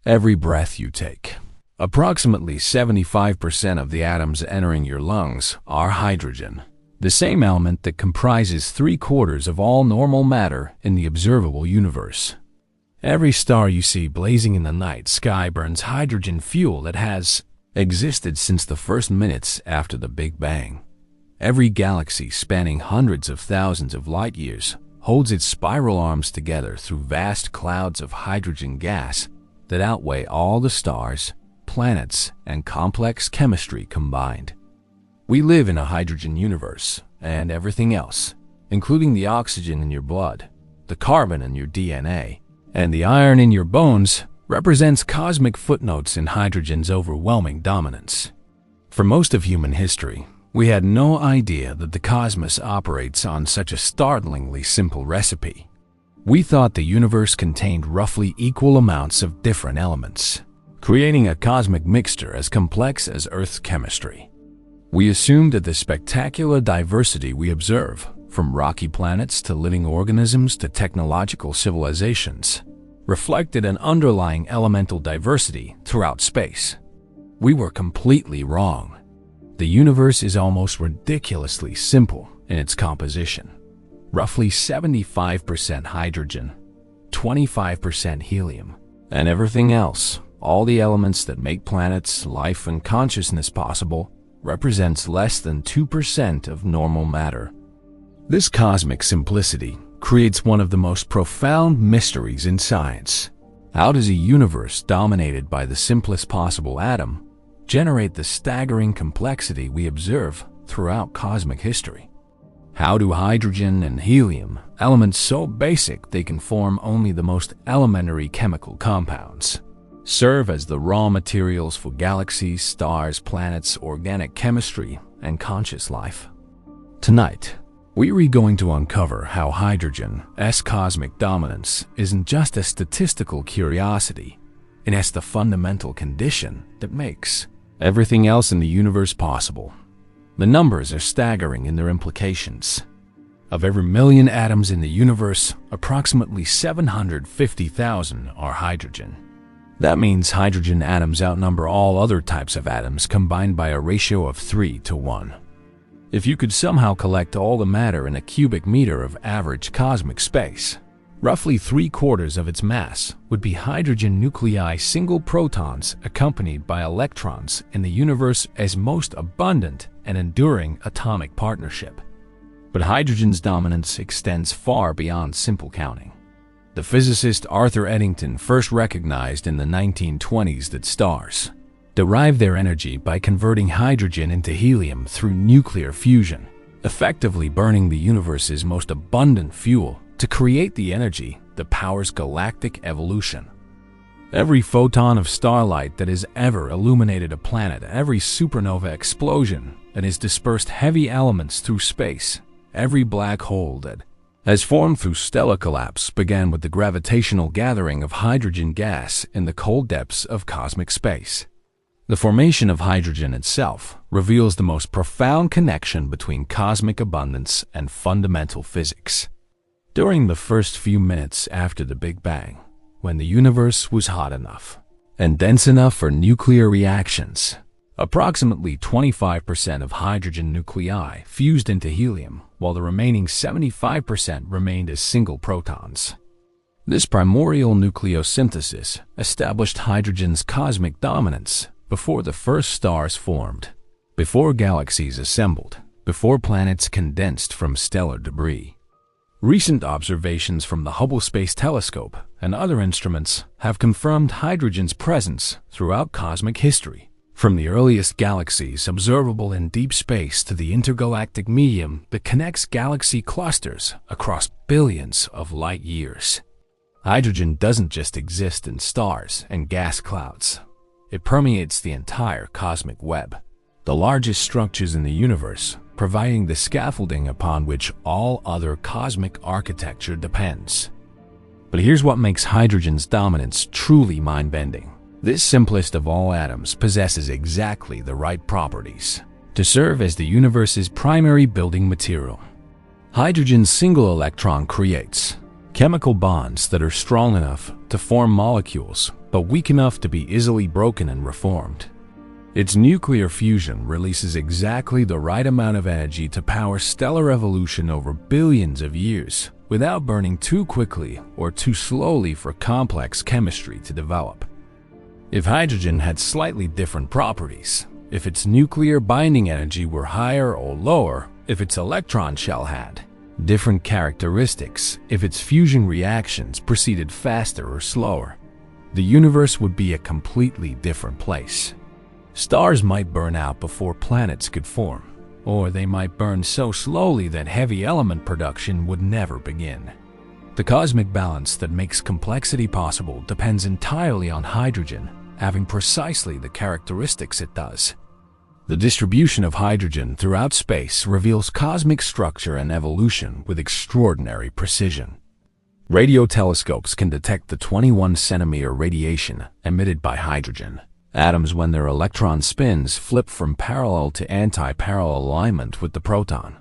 every breath you take. Approximately 75% of the atoms entering your lungs are hydrogen, the same element that comprises 3/4 of all normal matter in the observable universe. Every star you see blazing in the night sky burns hydrogen fuel that has existed since the first minutes after the Big Bang. Every galaxy spanning hundreds of thousands of light years holds its spiral arms together through vast clouds of hydrogen gas that outweigh all the stars, planets, and complex chemistry combined. We live in a hydrogen universe, and everything else, including the oxygen in your blood, the carbon in your DNA, and the iron in your bones, represents cosmic footnotes in hydrogen's overwhelming dominance. For most of human history, we had no idea that the cosmos operates on such a startlingly simple recipe. We thought the universe contained roughly equal amounts of different elements, creating a cosmic mixture as complex as Earth's chemistry. We assumed that the spectacular diversity we observe, from rocky planets to living organisms to technological civilizations, reflected an underlying elemental diversity throughout space. We were completely wrong. The universe is almost ridiculously simple in its composition. Roughly 75% hydrogen, 25% helium, and everything else, all the elements that make planets, life, and consciousness possible, represents less than 2% of normal matter. This cosmic simplicity creates one of the most profound mysteries in science. How does a universe dominated by the simplest possible atom generate the staggering complexity we observe throughout cosmic history? How do hydrogen and helium, elements so basic they can form only the most elementary chemical compounds, serve as the raw materials for galaxies, stars, planets, organic chemistry, and conscious life? Tonight, we're going to uncover how hydrogen's cosmic dominance isn't just a statistical curiosity, it is the fundamental condition that makes everything else in the universe possible. The numbers are staggering in their implications. Of every million atoms in the universe, approximately 750,000 are hydrogen. That means hydrogen atoms outnumber all other types of atoms combined by a ratio of 3 to 1. If you could somehow collect all the matter in a cubic meter of average cosmic space, roughly 3/4 of its mass would be hydrogen nuclei, single protons accompanied by electrons in the universe's most abundant and enduring atomic partnership. But hydrogen's dominance extends far beyond simple counting. The physicist Arthur Eddington first recognized in the 1920s that stars derive their energy by converting hydrogen into helium through nuclear fusion, effectively burning the universe's most abundant fuel to create the energy that powers galactic evolution. Every photon of starlight that has ever illuminated a planet, every supernova explosion that has dispersed heavy elements through space, every black hole that has formed through stellar collapse began with the gravitational gathering of hydrogen gas in the cold depths of cosmic space. The formation of hydrogen itself reveals the most profound connection between cosmic abundance and fundamental physics. During the first few minutes after the Big Bang, when the universe was hot enough and dense enough for nuclear reactions, approximately 25% of hydrogen nuclei fused into helium, while the remaining 75% remained as single protons. This primordial nucleosynthesis established hydrogen's cosmic dominance before the first stars formed, before galaxies assembled, before planets condensed from stellar debris. Recent observations from the Hubble Space Telescope and other instruments have confirmed hydrogen's presence throughout cosmic history, from the earliest galaxies observable in deep space to the intergalactic medium that connects galaxy clusters across billions of light years. Hydrogen doesn't just exist in stars and gas clouds. It permeates the entire cosmic web, the largest structures in the universe, providing the scaffolding upon which all other cosmic architecture depends. But here's what makes hydrogen's dominance truly mind-bending. This simplest of all atoms possesses exactly the right properties to serve as the universe's primary building material. Hydrogen's single electron creates chemical bonds that are strong enough to form molecules but weak enough to be easily broken and reformed. Its nuclear fusion releases exactly the right amount of energy to power stellar evolution over billions of years, without burning too quickly or too slowly for complex chemistry to develop. If hydrogen had slightly different properties, if its nuclear binding energy were higher or lower, if its electron shell had different characteristics, if its fusion reactions proceeded faster or slower, the universe would be a completely different place. Stars might burn out before planets could form, or they might burn so slowly that heavy element production would never begin. The cosmic balance that makes complexity possible depends entirely on hydrogen having precisely the characteristics it does. The distribution of hydrogen throughout space reveals cosmic structure and evolution with extraordinary precision. Radio telescopes can detect the 21-centimeter radiation emitted by hydrogen. Atoms, when their electron spins, flip from parallel to anti-parallel alignment with the proton.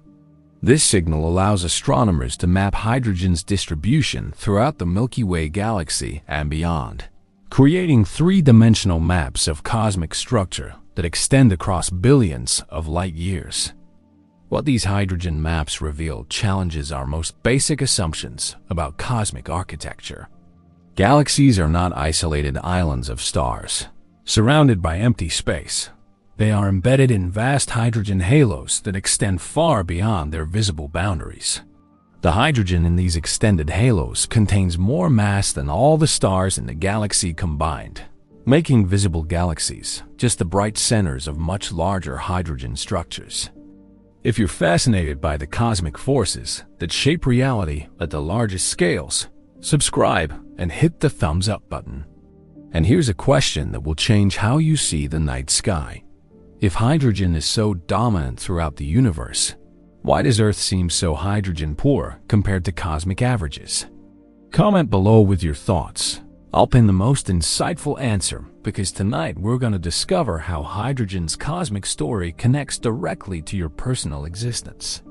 This signal allows astronomers to map hydrogen's distribution throughout the Milky Way galaxy and beyond, creating three-dimensional maps of cosmic structure that extend across billions of light years. What these hydrogen maps reveal challenges our most basic assumptions about cosmic architecture. Galaxies are not isolated islands of stars, surrounded by empty space. They are embedded in vast hydrogen halos that extend far beyond their visible boundaries. The hydrogen in these extended halos contains more mass than all the stars in the galaxy combined, making visible galaxies just the bright centers of much larger hydrogen structures. If you're fascinated by the cosmic forces that shape reality at the largest scales, subscribe and hit the thumbs up button. And here's a question that will change how you see the night sky. If hydrogen is so dominant throughout the universe, why does Earth seem so hydrogen poor compared to cosmic averages? Comment below with your thoughts. I'll pin the most insightful answer because tonight we're going to discover how hydrogen's cosmic story connects directly to your personal existence.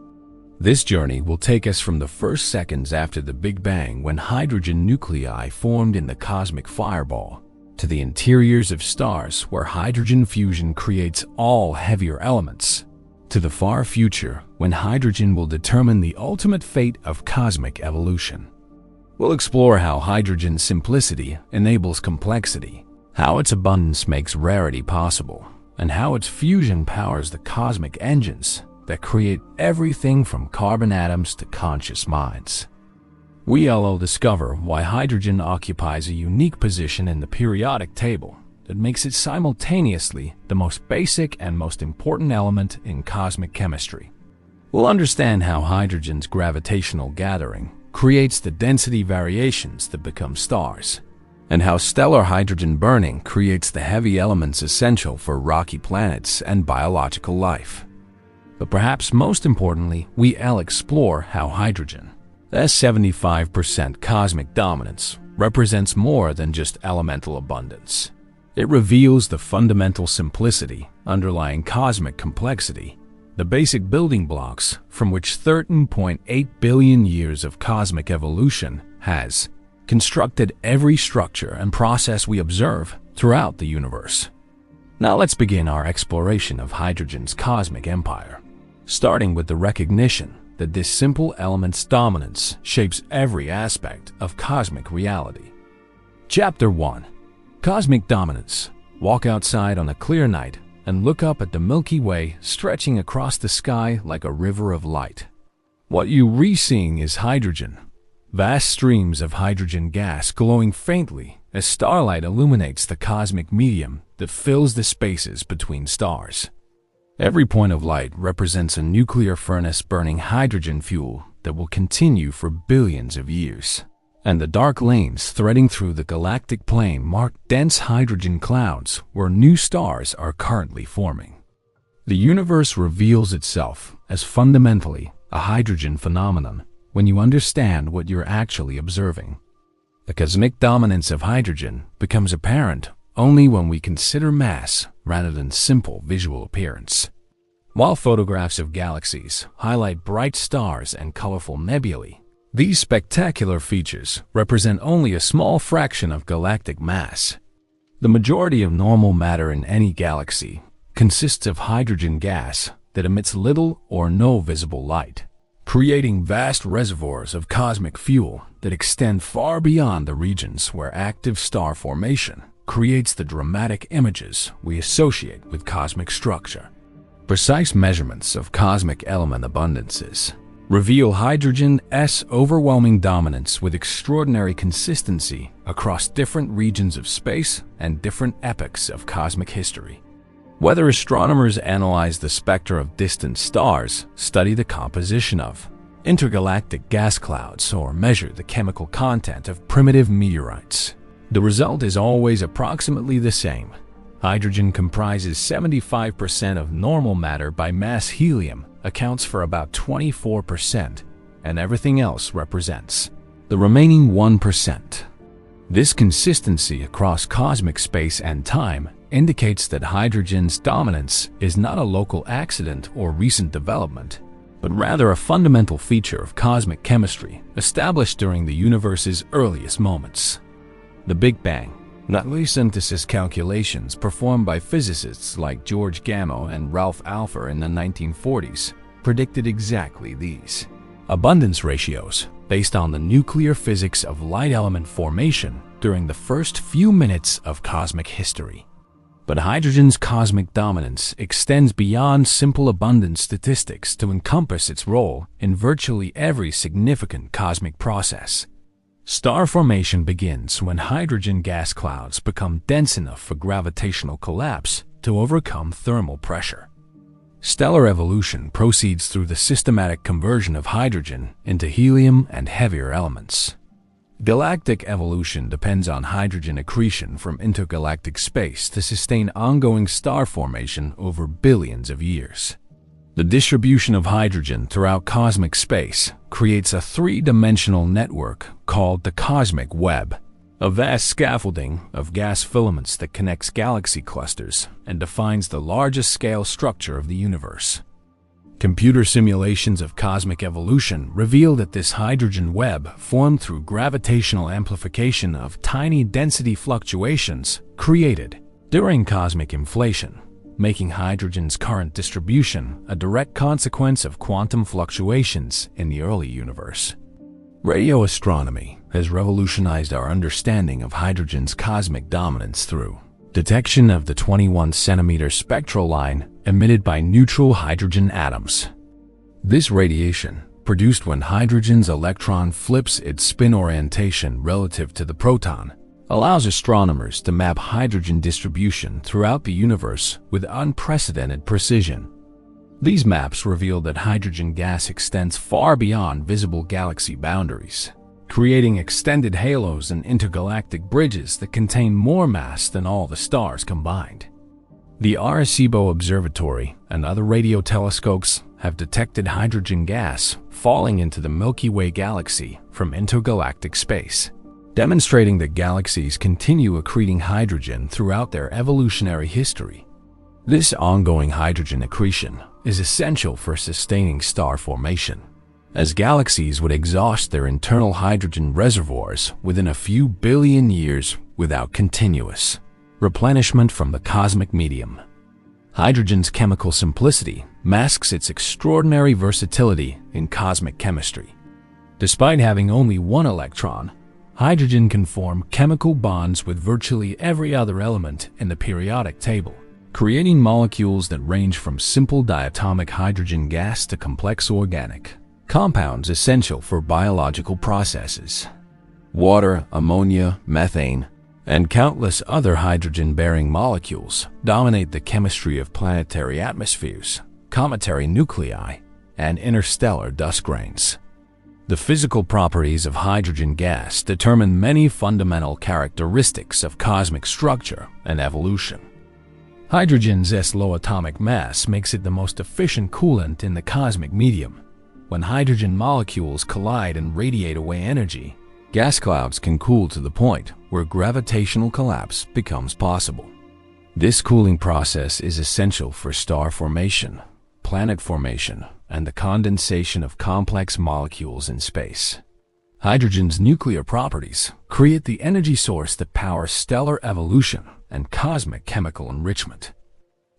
This journey will take us from the first seconds after the Big Bang, when hydrogen nuclei formed in the cosmic fireball, to the interiors of stars where hydrogen fusion creates all heavier elements, to the far future when hydrogen will determine the ultimate fate of cosmic evolution. We'll explore how hydrogen's simplicity enables complexity, how its abundance makes rarity possible, and how its fusion powers the cosmic engines that create everything from carbon atoms to conscious minds. We'll discover why hydrogen occupies a unique position in the periodic table that makes it simultaneously the most basic and most important element in cosmic chemistry. We'll understand how hydrogen's gravitational gathering creates the density variations that become stars, and how stellar hydrogen burning creates the heavy elements essential for rocky planets and biological life. But perhaps most importantly, we'll explore how hydrogen, as 75% cosmic dominance, represents more than just elemental abundance. It reveals the fundamental simplicity underlying cosmic complexity, the basic building blocks from which 13.8 billion years of cosmic evolution has constructed every structure and process we observe throughout the universe. Now let's begin our exploration of hydrogen's cosmic empire, starting with the recognition that this simple element's dominance shapes every aspect of cosmic reality. Chapter 1. Cosmic Dominance. Walk outside on a clear night and look up at the Milky Way stretching across the sky like a river of light. What you re-seeing is hydrogen. Vast streams of hydrogen gas glowing faintly as starlight illuminates the cosmic medium that fills the spaces between stars. Every point of light represents a nuclear furnace burning hydrogen fuel that will continue for billions of years. And the dark lanes threading through the galactic plane mark dense hydrogen clouds where new stars are currently forming. The universe reveals itself as fundamentally a hydrogen phenomenon when you understand what you're actually observing. The cosmic dominance of hydrogen becomes apparent only when we consider mass rather than simple visual appearance. While photographs of galaxies highlight bright stars and colorful nebulae, these spectacular features represent only a small fraction of galactic mass. The majority of normal matter in any galaxy consists of hydrogen gas that emits little or no visible light, creating vast reservoirs of cosmic fuel that extend far beyond the regions where active star formation creates the dramatic images we associate with cosmic structure. Precise measurements of cosmic element abundances reveal hydrogen's overwhelming dominance with extraordinary consistency across different regions of space and different epochs of cosmic history. Whether astronomers analyze the spectra of distant stars, study the composition of intergalactic gas clouds, or measure the chemical content of primitive meteorites, the result is always approximately the same. Hydrogen comprises 75% of normal matter by mass. Helium accounts for about 24%, and everything else represents the remaining 1%. This consistency across cosmic space and time indicates that hydrogen's dominance is not a local accident or recent development, but rather a fundamental feature of cosmic chemistry established during the universe's earliest moments. The Big Bang. Nucleosynthesis calculations performed by physicists like George Gamow and Ralph Alpher in the 1940s predicted exactly these abundance ratios based on the nuclear physics of light element formation during the first few minutes of cosmic history. But hydrogen's cosmic dominance extends beyond simple abundance statistics to encompass its role in virtually every significant cosmic process. Star formation begins when hydrogen gas clouds become dense enough for gravitational collapse to overcome thermal pressure. Stellar evolution proceeds through the systematic conversion of hydrogen into helium and heavier elements. Galactic evolution depends on hydrogen accretion from intergalactic space to sustain ongoing star formation over billions of years. The distribution of hydrogen throughout cosmic space creates a three-dimensional network called the cosmic web, a vast scaffolding of gas filaments that connects galaxy clusters and defines the largest scale structure of the universe. Computer simulations of cosmic evolution reveal that this hydrogen web formed through gravitational amplification of tiny density fluctuations created during cosmic inflation, making hydrogen's current distribution a direct consequence of quantum fluctuations in the early universe. Radio astronomy has revolutionized our understanding of hydrogen's cosmic dominance through detection of the 21-centimeter spectral line emitted by neutral hydrogen atoms. This radiation, produced when hydrogen's electron flips its spin orientation relative to the proton, allows astronomers to map hydrogen distribution throughout the universe with unprecedented precision. These maps reveal that hydrogen gas extends far beyond visible galaxy boundaries, creating extended halos and intergalactic bridges that contain more mass than all the stars combined. The Arecibo Observatory and other radio telescopes have detected hydrogen gas falling into the Milky Way galaxy from intergalactic space, demonstrating that galaxies continue accreting hydrogen throughout their evolutionary history. This ongoing hydrogen accretion is essential for sustaining star formation, as galaxies would exhaust their internal hydrogen reservoirs within a few billion years without continuous replenishment from the cosmic medium. Hydrogen's chemical simplicity masks its extraordinary versatility in cosmic chemistry. Despite having only one electron, hydrogen can form chemical bonds with virtually every other element in the periodic table, creating molecules that range from simple diatomic hydrogen gas to complex organic compounds essential for biological processes. Water, ammonia, methane, and countless other hydrogen-bearing molecules dominate the chemistry of planetary atmospheres, cometary nuclei, and interstellar dust grains. The physical properties of hydrogen gas determine many fundamental characteristics of cosmic structure and evolution. Hydrogen's low atomic mass makes it the most efficient coolant in the cosmic medium. When hydrogen molecules collide and radiate away energy, gas clouds can cool to the point where gravitational collapse becomes possible. This cooling process is essential for star formation, planet formation, and the condensation of complex molecules in space. Hydrogen's nuclear properties create the energy source that powers stellar evolution and cosmic chemical enrichment.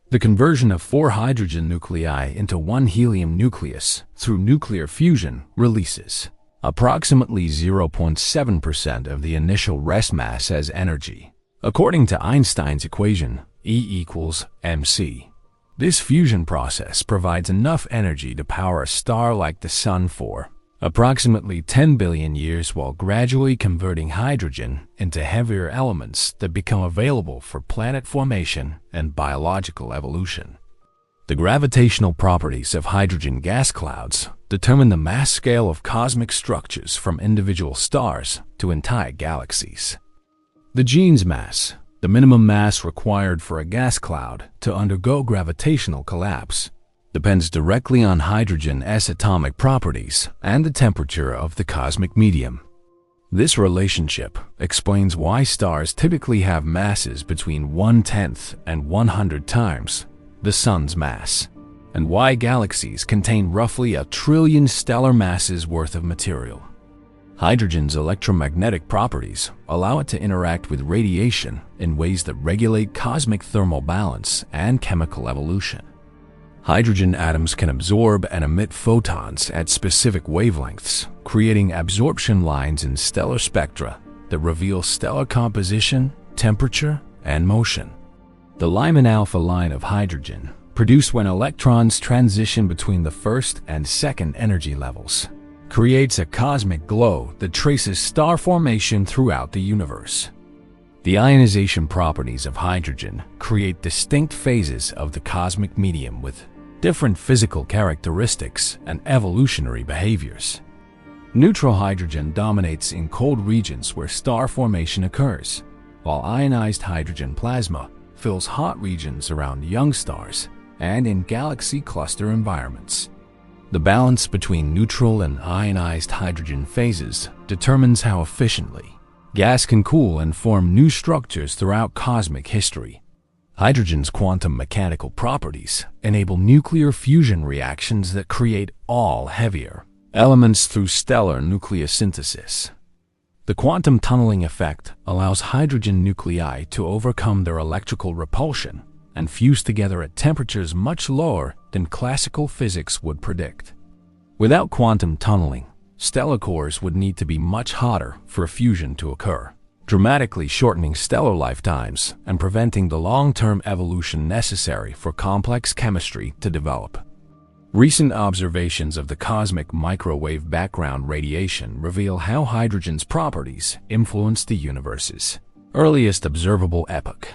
The conversion of 4 hydrogen nuclei into 1 helium nucleus through nuclear fusion releases approximately 0.7% of the initial rest mass as energy, according to Einstein's equation E=mc. This fusion process provides enough energy to power a star like the Sun for approximately 10 billion years, while gradually converting hydrogen into heavier elements that become available for planet formation and biological evolution. The gravitational properties of hydrogen gas clouds determine the mass scale of cosmic structures from individual stars to entire galaxies. The Jeans mass, the minimum mass required for a gas cloud to undergo gravitational collapse, depends directly on hydrogen's atomic properties and the temperature of the cosmic medium. This relationship explains why stars typically have masses between 1/10 and 100 times the Sun's mass, and why galaxies contain roughly 1 trillion stellar masses worth of material. Hydrogen's electromagnetic properties allow it to interact with radiation in ways that regulate cosmic thermal balance and chemical evolution. Hydrogen atoms can absorb and emit photons at specific wavelengths, creating absorption lines in stellar spectra that reveal stellar composition, temperature, and motion. The Lyman alpha line of hydrogen, produced when electrons transition between the first and second energy levels, creates a cosmic glow that traces star formation throughout the universe. The ionization properties of hydrogen create distinct phases of the cosmic medium with different physical characteristics and evolutionary behaviors. Neutral hydrogen dominates in cold regions where star formation occurs, while ionized hydrogen plasma fills hot regions around young stars and in galaxy cluster environments. The balance between neutral and ionized hydrogen phases determines how efficiently gas can cool and form new structures throughout cosmic history. Hydrogen's quantum mechanical properties enable nuclear fusion reactions that create all heavier elements through stellar nucleosynthesis. The quantum tunneling effect allows hydrogen nuclei to overcome their electrical repulsion and fuse together at temperatures much lower than classical physics would predict. Without quantum tunneling, stellar cores would need to be much hotter for fusion to occur, dramatically shortening stellar lifetimes and preventing the long-term evolution necessary for complex chemistry to develop. Recent observations of the cosmic microwave background radiation reveal how hydrogen's properties influence the universe's earliest observable epoch.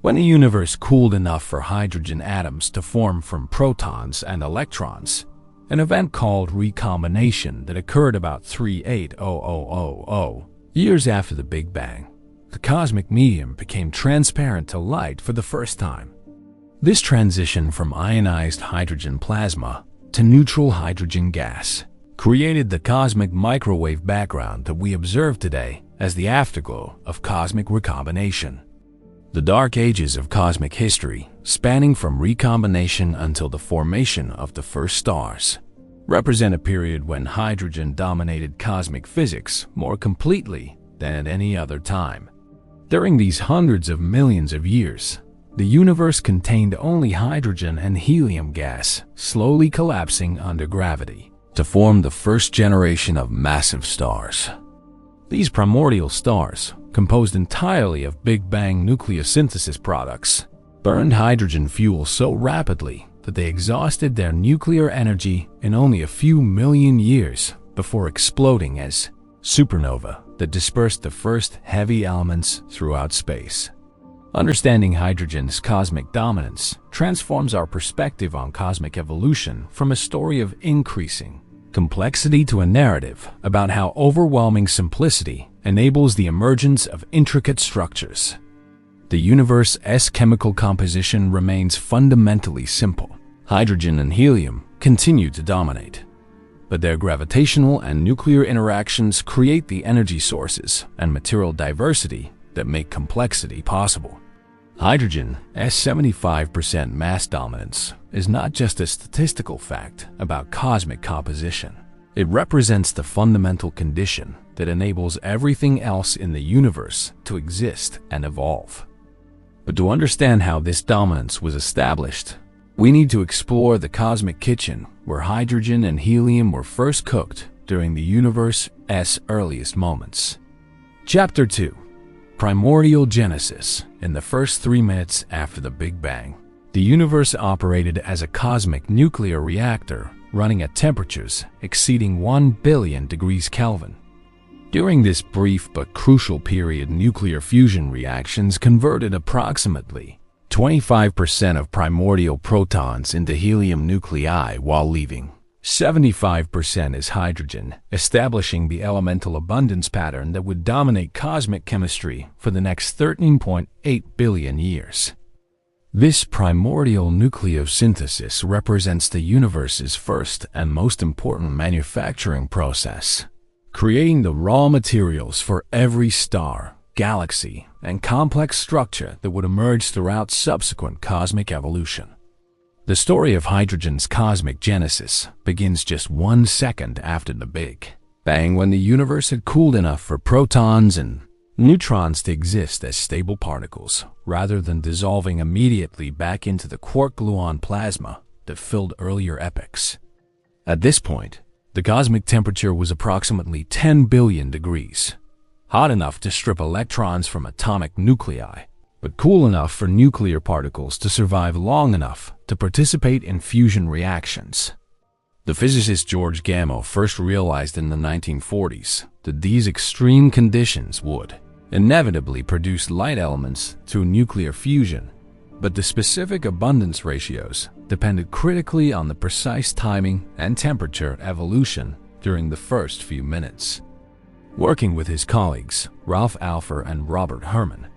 When the universe cooled enough for hydrogen atoms to form from protons and electrons, an event called recombination that occurred about 38,000 years after the Big Bang, the cosmic medium became transparent to light for the first time. This transition from ionized hydrogen plasma to neutral hydrogen gas created the cosmic microwave background that we observe today as the afterglow of cosmic recombination. The dark ages of cosmic history, spanning from recombination until the formation of the first stars, represent a period when hydrogen dominated cosmic physics more completely than at any other time. During these hundreds of millions of years, the universe contained only hydrogen and helium gas, slowly collapsing under gravity to form the first generation of massive stars. These primordial stars, composed entirely of Big Bang nucleosynthesis products, burned hydrogen fuel so rapidly that they exhausted their nuclear energy in only a few million years before exploding as supernova that dispersed the first heavy elements throughout space. Understanding hydrogen's cosmic dominance transforms our perspective on cosmic evolution from a story of increasing complexity to a narrative about how overwhelming simplicity enables the emergence of intricate structures. The universe's chemical composition remains fundamentally simple. Hydrogen and helium continue to dominate, but their gravitational and nuclear interactions create the energy sources and material diversity that make complexity possible. Hydrogen's 75% mass dominance is not just a statistical fact about cosmic composition. It represents the fundamental condition that enables everything else in the universe to exist and evolve. But to understand how this dominance was established, we need to explore the cosmic kitchen where hydrogen and helium were first cooked during the universe's earliest moments. Chapter 2. Primordial Genesis. In the first 3 minutes after the Big Bang, the universe operated as a cosmic nuclear reactor running at temperatures exceeding 1 billion degrees Kelvin. During this brief but crucial period, nuclear fusion reactions converted approximately 25% of primordial protons into helium nuclei while leaving 75% as hydrogen, establishing the elemental abundance pattern that would dominate cosmic chemistry for the next 13.8 billion years. This primordial nucleosynthesis represents the universe's first and most important manufacturing process, creating the raw materials for every star, galaxy, and complex structure that would emerge throughout subsequent cosmic evolution. The story of hydrogen's cosmic genesis begins just 1 second after the Big Bang, when the universe had cooled enough for protons and neutrons to exist as stable particles, rather than dissolving immediately back into the quark-gluon plasma that filled earlier epochs. At this point, the cosmic temperature was approximately 10 billion degrees, hot enough to strip electrons from atomic nuclei, but cool enough for nuclear particles to survive long enough to participate in fusion reactions. The physicist George Gamow first realized in the 1940s that these extreme conditions would inevitably produce light elements through nuclear fusion, but the specific abundance ratios depended critically on the precise timing and temperature evolution during the first few minutes. Working with his colleagues, Ralph Alpher and Robert Herman,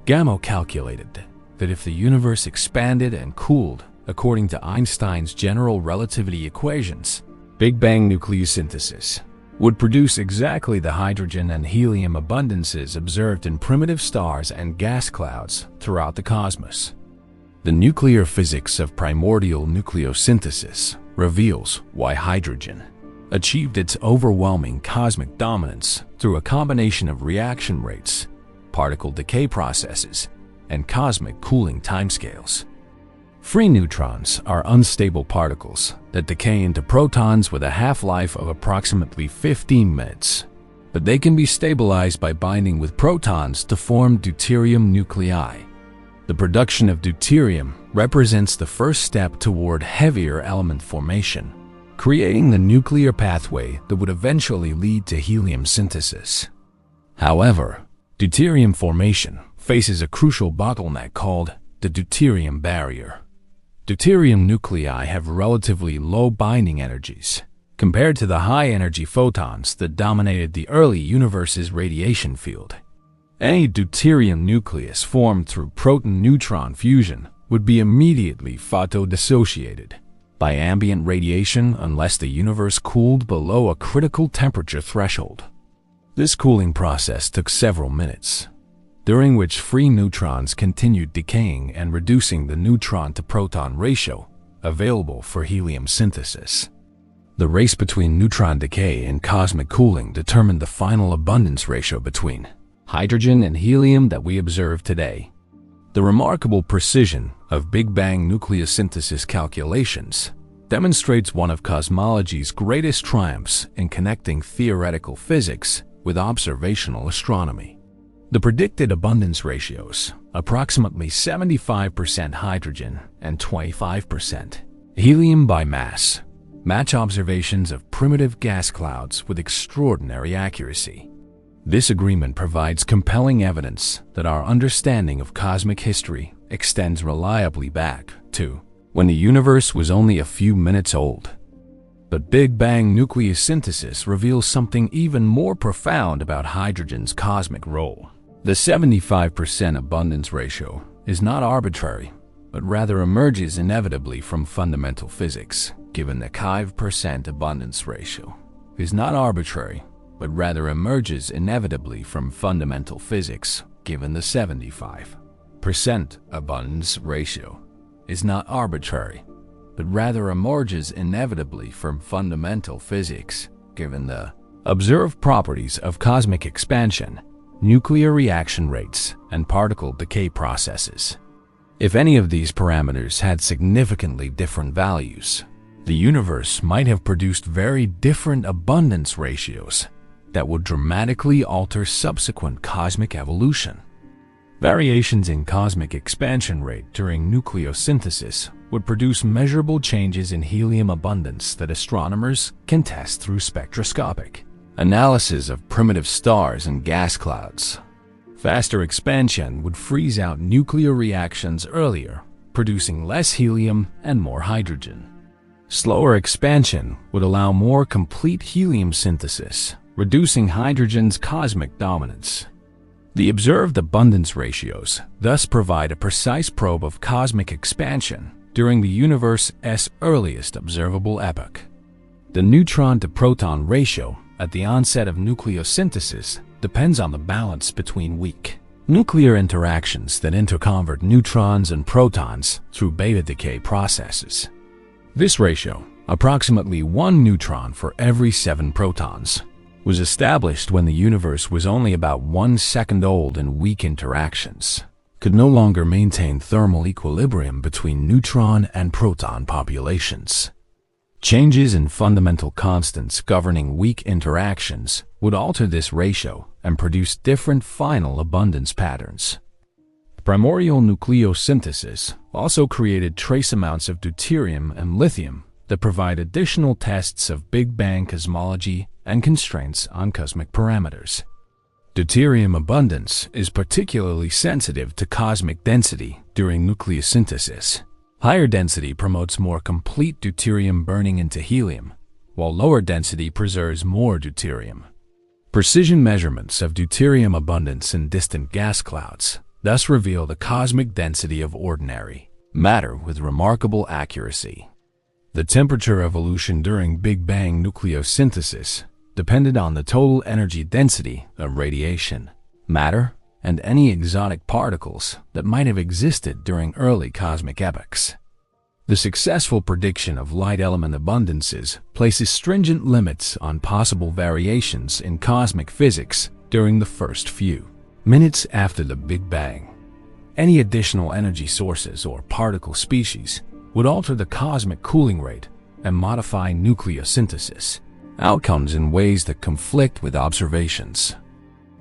Gamow calculated that if the universe expanded and cooled according to Einstein's general relativity equations, Big Bang nucleosynthesis would produce exactly the hydrogen and helium abundances observed in primitive stars and gas clouds throughout the cosmos. The nuclear physics of primordial nucleosynthesis reveals why hydrogen achieved its overwhelming cosmic dominance through a combination of reaction rates, particle decay processes, and cosmic cooling timescales. Free neutrons are unstable particles that decay into protons with a half-life of approximately 15 minutes, but they can be stabilized by binding with protons to form deuterium nuclei. The production of deuterium represents the first step toward heavier element formation, creating the nuclear pathway that would eventually lead to helium synthesis. However, deuterium formation faces a crucial bottleneck called the deuterium barrier. Deuterium nuclei have relatively low binding energies compared to the high-energy photons that dominated the early universe's radiation field. Any deuterium nucleus formed through proton-neutron fusion would be immediately photodissociated by ambient radiation unless the universe cooled below a critical temperature threshold. This cooling process took several minutes, during which free neutrons continued decaying and reducing the neutron-to-proton ratio available for helium synthesis. The race between neutron decay and cosmic cooling determined the final abundance ratio between hydrogen and helium that we observe today. The remarkable precision of Big Bang nucleosynthesis calculations demonstrates one of cosmology's greatest triumphs in connecting theoretical physics with observational astronomy. The predicted abundance ratios, approximately 75% hydrogen and 25% helium by mass, match observations of primitive gas clouds with extraordinary accuracy. This agreement provides compelling evidence that our understanding of cosmic history extends reliably back to when the universe was only a few minutes old. But Big Bang nucleosynthesis reveals something even more profound about hydrogen's cosmic role. The 75% abundance ratio is not arbitrary, but rather emerges inevitably from fundamental physics, given the 5% abundance ratio is not arbitrary, but rather emerges inevitably from fundamental physics, given the 75% abundance ratio is not arbitrary, but rather emerges inevitably from fundamental physics, given the observed properties of cosmic expansion, nuclear reaction rates, and particle decay processes. If any of these parameters had significantly different values, the universe might have produced very different abundance ratios that would dramatically alter subsequent cosmic evolution. Variations in cosmic expansion rate during nucleosynthesis would produce measurable changes in helium abundance that astronomers can test through spectroscopic analysis of primitive stars and gas clouds. Faster expansion would freeze out nuclear reactions earlier, producing less helium and more hydrogen. Slower expansion would allow more complete helium synthesis, reducing hydrogen's cosmic dominance. The observed abundance ratios thus provide a precise probe of cosmic expansion during the universe's earliest observable epoch. The neutron-to-proton ratio at the onset of nucleosynthesis depends on the balance between weak nuclear interactions that interconvert neutrons and protons through beta decay processes. This ratio, approximately 1 neutron for every 7 protons, was established when the universe was only about 1 second old, and weak interactions could no longer maintain thermal equilibrium between neutron and proton populations. Changes in fundamental constants governing weak interactions would alter this ratio and produce different final abundance patterns. Primordial nucleosynthesis also created trace amounts of deuterium and lithium that provide additional tests of Big Bang cosmology and constraints on cosmic parameters. Deuterium abundance is particularly sensitive to cosmic density during nucleosynthesis. Higher density promotes more complete deuterium burning into helium, while lower density preserves more deuterium. Precision measurements of deuterium abundance in distant gas clouds thus reveal the cosmic density of ordinary matter with remarkable accuracy. The temperature evolution during Big Bang nucleosynthesis depended on the total energy density of radiation, matter, and any exotic particles that might have existed during early cosmic epochs. The successful prediction of light element abundances places stringent limits on possible variations in cosmic physics during the first few minutes after the Big Bang. Any additional energy sources or particle species would alter the cosmic cooling rate and modify nucleosynthesis outcomes in ways that conflict with observations.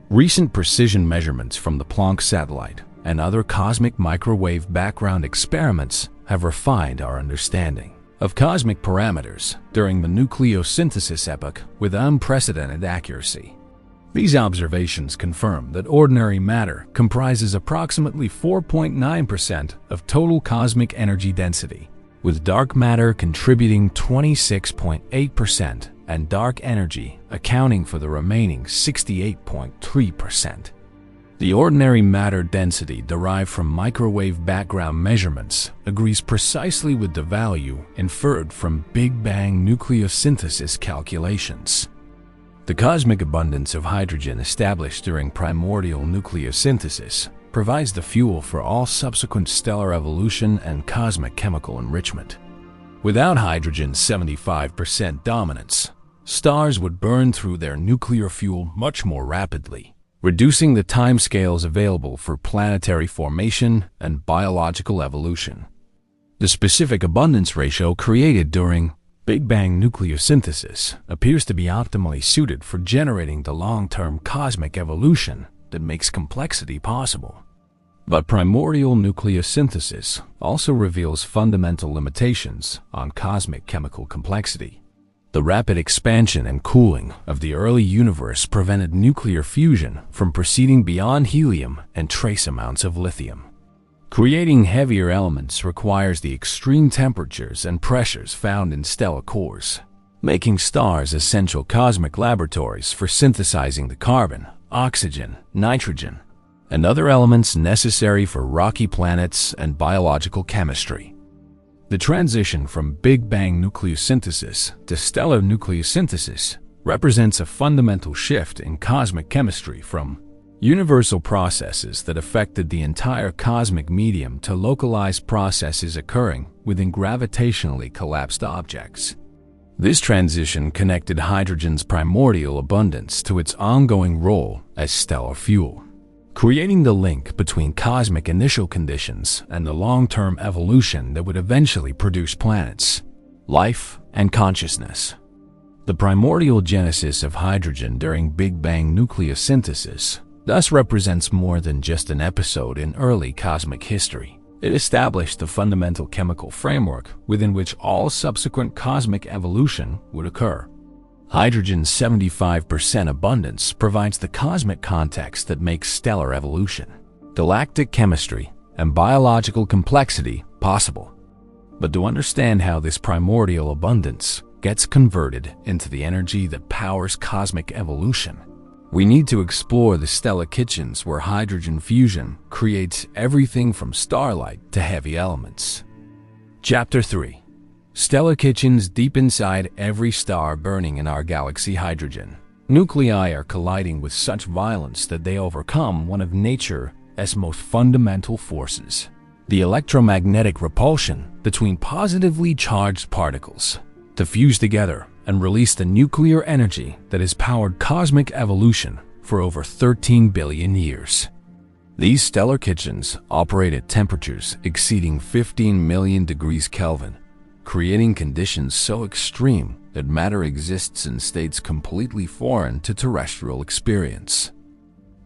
Recent precision measurements from the Planck satellite and other cosmic microwave background experiments have refined our understanding of cosmic parameters during the nucleosynthesis epoch with unprecedented accuracy. These observations confirm that ordinary matter comprises approximately 4.9% of total cosmic energy density, with dark matter contributing 26.8% and dark energy accounting for the remaining 68.3%. The ordinary matter density derived from microwave background measurements agrees precisely with the value inferred from Big Bang nucleosynthesis calculations. The cosmic abundance of hydrogen established during primordial nucleosynthesis provides the fuel for all subsequent stellar evolution and cosmic chemical enrichment. Without hydrogen's 75% dominance, stars would burn through their nuclear fuel much more rapidly, reducing the timescales available for planetary formation and biological evolution. The specific abundance ratio created during Big Bang nucleosynthesis appears to be optimally suited for generating the long-term cosmic evolution that makes complexity possible. But primordial nucleosynthesis also reveals fundamental limitations on cosmic chemical complexity. The rapid expansion and cooling of the early universe prevented nuclear fusion from proceeding beyond helium and trace amounts of lithium. Creating heavier elements requires the extreme temperatures and pressures found in stellar cores, making stars essential cosmic laboratories for synthesizing the carbon, oxygen, nitrogen, and other elements necessary for rocky planets and biological chemistry. The transition from Big Bang nucleosynthesis to stellar nucleosynthesis represents a fundamental shift in cosmic chemistry from universal processes that affected the entire cosmic medium to localized processes occurring within gravitationally collapsed objects. This transition connected hydrogen's primordial abundance to its ongoing role as stellar fuel, creating the link between cosmic initial conditions and the long-term evolution that would eventually produce planets, life, and consciousness. The primordial genesis of hydrogen during Big Bang nucleosynthesis thus represents more than just an episode in early cosmic history. It established the fundamental chemical framework within which all subsequent cosmic evolution would occur. Hydrogen's 75% abundance provides the cosmic context that makes stellar evolution, galactic chemistry, and biological complexity possible. But to understand how this primordial abundance gets converted into the energy that powers cosmic evolution, we need to explore the stellar kitchens where hydrogen fusion creates everything from starlight to heavy elements. Chapter 3. Stellar kitchens deep inside every star burning in our galaxy. Hydrogen nuclei are colliding with such violence that they overcome one of nature's most fundamental forces, the electromagnetic repulsion between positively charged particles, to fuse together and release the nuclear energy that has powered cosmic evolution for over 13 billion years. These stellar kitchens operate at temperatures exceeding 15 million degrees Kelvin, creating conditions so extreme that matter exists in states completely foreign to terrestrial experience.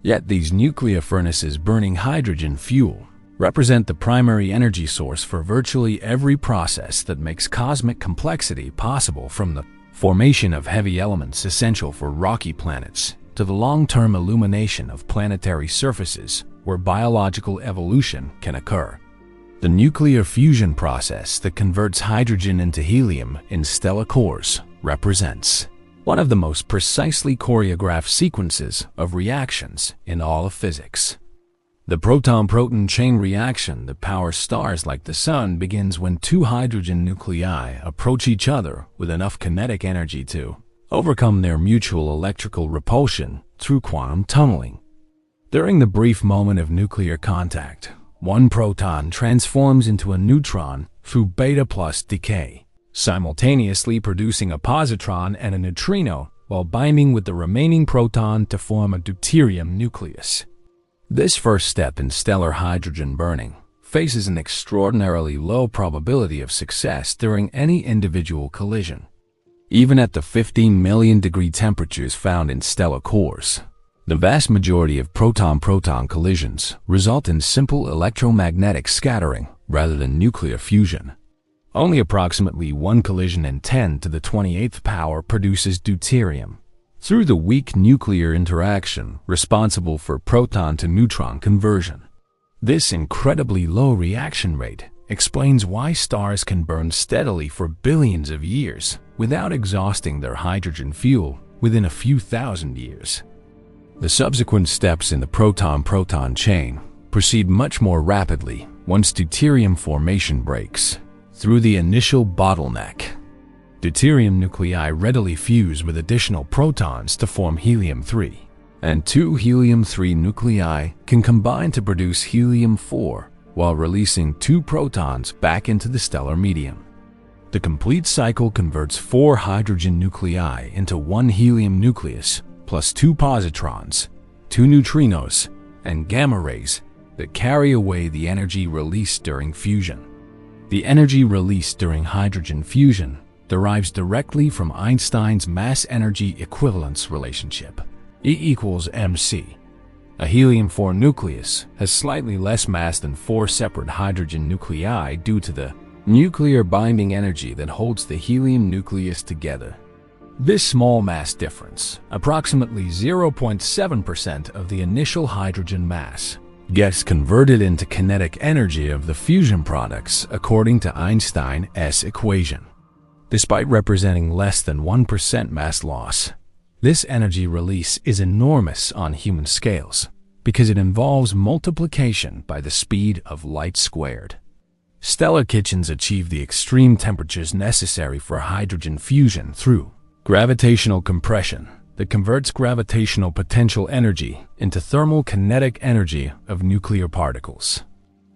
Yet these nuclear furnaces burning hydrogen fuel represent the primary energy source for virtually every process that makes cosmic complexity possible, from the formation of heavy elements essential for rocky planets to the long-term illumination of planetary surfaces where biological evolution can occur. The nuclear fusion process that converts hydrogen into helium in stellar cores represents one of the most precisely choreographed sequences of reactions in all of physics. The proton-proton chain reaction that powers stars like the Sun begins when two hydrogen nuclei approach each other with enough kinetic energy to overcome their mutual electrical repulsion through quantum tunneling. During the brief moment of nuclear contact, one proton transforms into a neutron through beta-plus decay, simultaneously producing a positron and a neutrino while binding with the remaining proton to form a deuterium nucleus. This first step in stellar hydrogen burning faces an extraordinarily low probability of success during any individual collision. Even at the 15 million degree temperatures found in stellar cores, the vast majority of proton-proton collisions result in simple electromagnetic scattering rather than nuclear fusion. Only approximately one collision in 10 to the 28th power produces deuterium, through the weak nuclear interaction responsible for proton-to-neutron conversion. This incredibly low reaction rate explains why stars can burn steadily for billions of years without exhausting their hydrogen fuel within a few thousand years. The subsequent steps in the proton-proton chain proceed much more rapidly once deuterium formation breaks through the initial bottleneck. Deuterium nuclei readily fuse with additional protons to form helium-3, and two helium-3 nuclei can combine to produce helium-4 while releasing two protons back into the stellar medium. The complete cycle converts four hydrogen nuclei into one helium nucleus plus two positrons, two neutrinos, and gamma rays that carry away the energy released during fusion. The energy released during hydrogen fusion derives directly from Einstein's mass-energy equivalence relationship, E equals mc. A helium-4 nucleus has slightly less mass than four separate hydrogen nuclei due to the nuclear binding energy that holds the helium nucleus together. This small mass difference, approximately 0.7% of the initial hydrogen mass, gets converted into kinetic energy of the fusion products according to Einstein's equation. Despite representing less than 1% mass loss, this energy release is enormous on human scales because it involves multiplication by the speed of light squared. Stellar kitchens achieve the extreme temperatures necessary for hydrogen fusion through gravitational compression that converts gravitational potential energy into thermal kinetic energy of nuclear particles.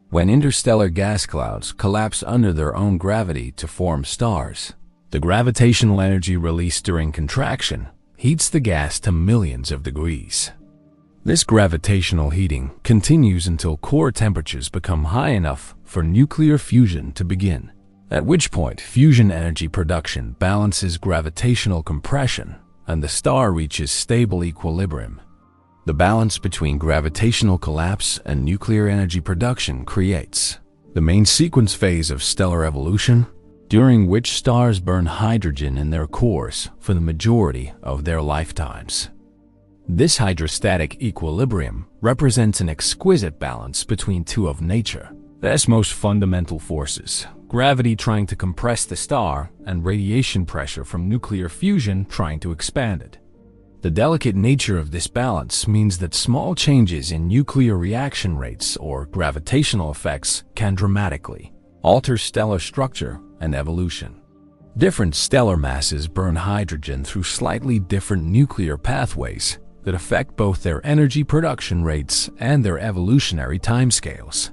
When interstellar gas clouds collapse under their own gravity to form stars, The gravitational energy released during contraction heats the gas to millions of degrees. This gravitational heating continues until core temperatures become high enough for nuclear fusion to begin, at which point fusion energy production balances gravitational compression and the star reaches stable equilibrium. The balance between gravitational collapse and nuclear energy production creates the main sequence phase of stellar evolution, during which stars burn hydrogen in their cores for the majority of their lifetimes. This hydrostatic equilibrium represents an exquisite balance between two of nature's most fundamental forces: gravity trying to compress the star and radiation pressure from nuclear fusion trying to expand it. The delicate nature of this balance means that small changes in nuclear reaction rates or gravitational effects can dramatically alter stellar structure and evolution. Different stellar masses burn hydrogen through slightly different nuclear pathways that affect both their energy production rates and their evolutionary timescales.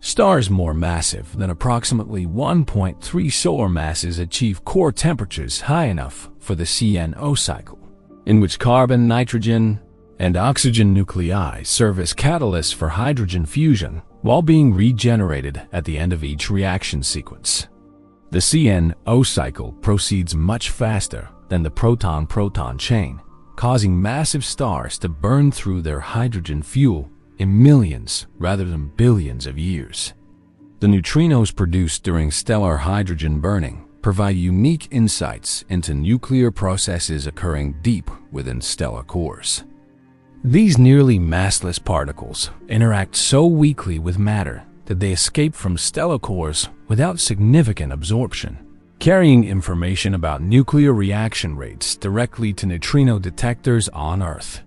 Stars more massive than approximately 1.3 solar masses achieve core temperatures high enough for the CNO cycle, in which carbon, nitrogen, and oxygen nuclei serve as catalysts for hydrogen fusion while being regenerated at the end of each reaction sequence. The CNO cycle proceeds much faster than the proton-proton chain, causing massive stars to burn through their hydrogen fuel in millions rather than billions of years. The neutrinos produced during stellar hydrogen burning provide unique insights into nuclear processes occurring deep within stellar cores. These nearly massless particles interact so weakly with matter that they escape from stellar cores without significant absorption, carrying information about nuclear reaction rates directly to neutrino detectors on Earth.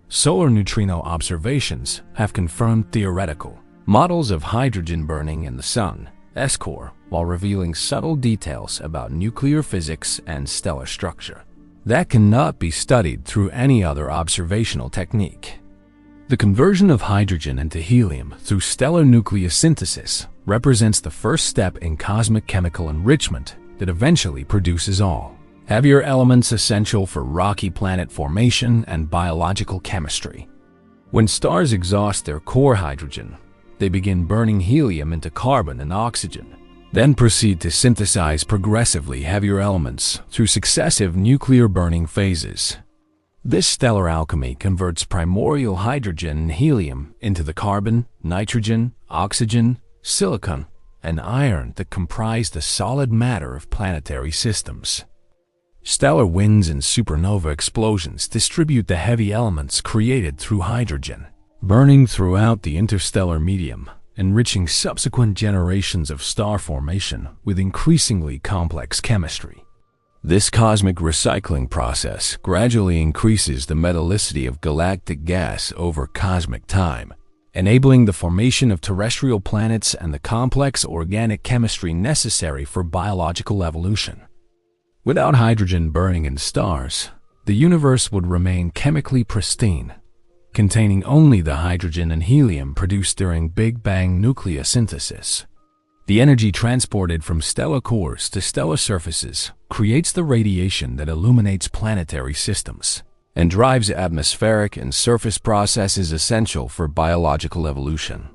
Solar neutrino observations have confirmed theoretical models of hydrogen burning in the Sun's core while revealing subtle details about nuclear physics and stellar structure that cannot be studied through any other observational technique. The conversion of hydrogen into helium through stellar nucleosynthesis represents the first step in cosmic chemical enrichment that eventually produces all heavier elements essential for rocky planet formation and biological chemistry. When stars exhaust their core hydrogen, they begin burning helium into carbon and oxygen, then proceed to synthesize progressively heavier elements through successive nuclear burning phases. This stellar alchemy converts primordial hydrogen and helium into the carbon, nitrogen, oxygen, silicon, and iron that comprise the solid matter of planetary systems. Stellar winds and supernova explosions distribute the heavy elements created through hydrogen, burning throughout the interstellar medium, enriching subsequent generations of star formation with increasingly complex chemistry. This cosmic recycling process gradually increases the metallicity of galactic gas over cosmic time, enabling the formation of terrestrial planets and the complex organic chemistry necessary for biological evolution. Without hydrogen burning in stars, the universe would remain chemically pristine, containing only the hydrogen and helium produced during Big Bang nucleosynthesis. The energy transported from stellar cores to stellar surfaces creates the radiation that illuminates planetary systems and drives atmospheric and surface processes essential for biological evolution.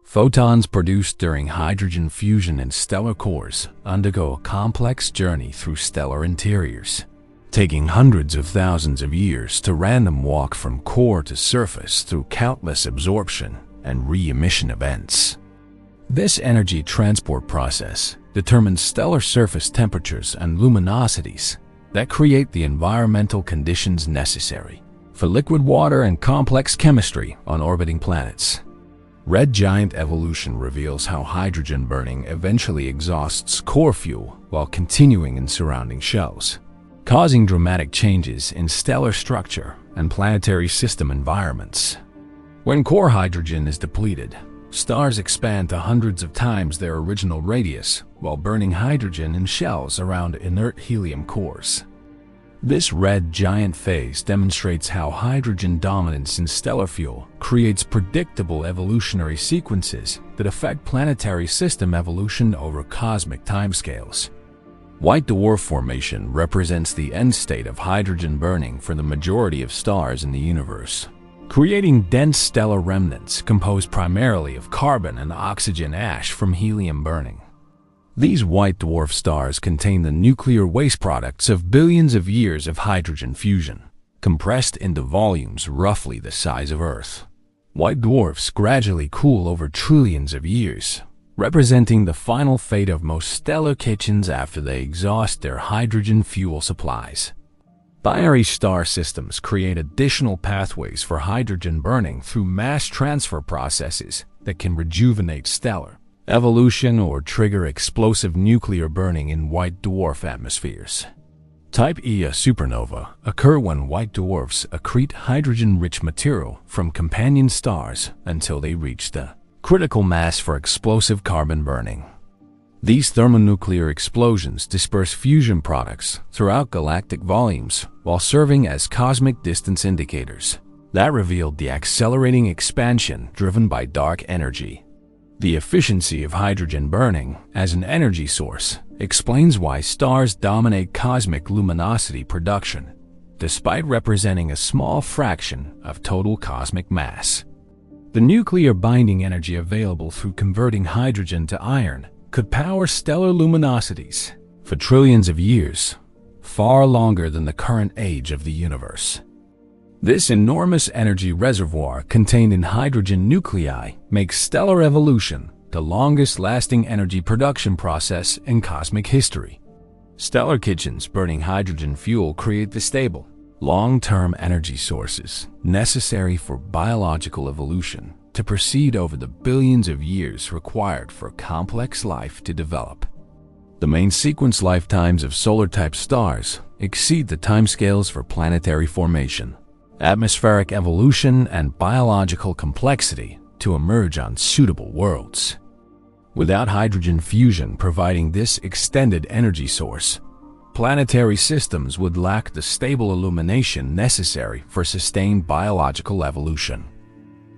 Photons produced during hydrogen fusion in stellar cores undergo a complex journey through stellar interiors, taking hundreds of thousands of years to random walk from core to surface through countless absorption and re-emission events. This energy transport process determines stellar surface temperatures and luminosities that create the environmental conditions necessary for liquid water and complex chemistry on orbiting planets. Red giant evolution reveals how hydrogen burning eventually exhausts core fuel while continuing in surrounding shells, causing dramatic changes in stellar structure and planetary system environments. When core hydrogen is depleted, stars expand to hundreds of times their original radius while burning hydrogen in shells around inert helium cores. This red giant phase demonstrates how hydrogen dominance in stellar fuel creates predictable evolutionary sequences that affect planetary system evolution over cosmic timescales. White dwarf formation represents the end state of hydrogen burning for the majority of stars in the universe, creating dense stellar remnants composed primarily of carbon and oxygen ash from helium burning. These white dwarf stars contain the nuclear waste products of billions of years of hydrogen fusion, compressed into volumes roughly the size of Earth. White dwarfs gradually cool over trillions of years, representing the final fate of most stellar kitchens after they exhaust their hydrogen fuel supplies. Binary star systems create additional pathways for hydrogen burning through mass transfer processes that can rejuvenate stellar evolution or trigger explosive nuclear burning in white dwarf atmospheres. Type Ia supernova occur when white dwarfs accrete hydrogen-rich material from companion stars until they reach the critical mass for explosive carbon burning. These thermonuclear explosions disperse fusion products throughout galactic volumes while serving as cosmic distance indicators that revealed the accelerating expansion driven by dark energy. The efficiency of hydrogen burning as an energy source explains why stars dominate cosmic luminosity production, despite representing a small fraction of total cosmic mass. The nuclear binding energy available through converting hydrogen to iron could power stellar luminosities for trillions of years, far longer than the current age of the universe. This enormous energy reservoir contained in hydrogen nuclei makes stellar evolution the longest-lasting energy production process in cosmic history. Stellar kitchens burning hydrogen fuel create the stable, long-term energy sources necessary for biological evolution to proceed over the billions of years required for complex life to develop. The main sequence lifetimes of solar-type stars exceed the timescales for planetary formation, atmospheric evolution, and biological complexity to emerge on suitable worlds. Without hydrogen fusion providing this extended energy source, planetary systems would lack the stable illumination necessary for sustained biological evolution.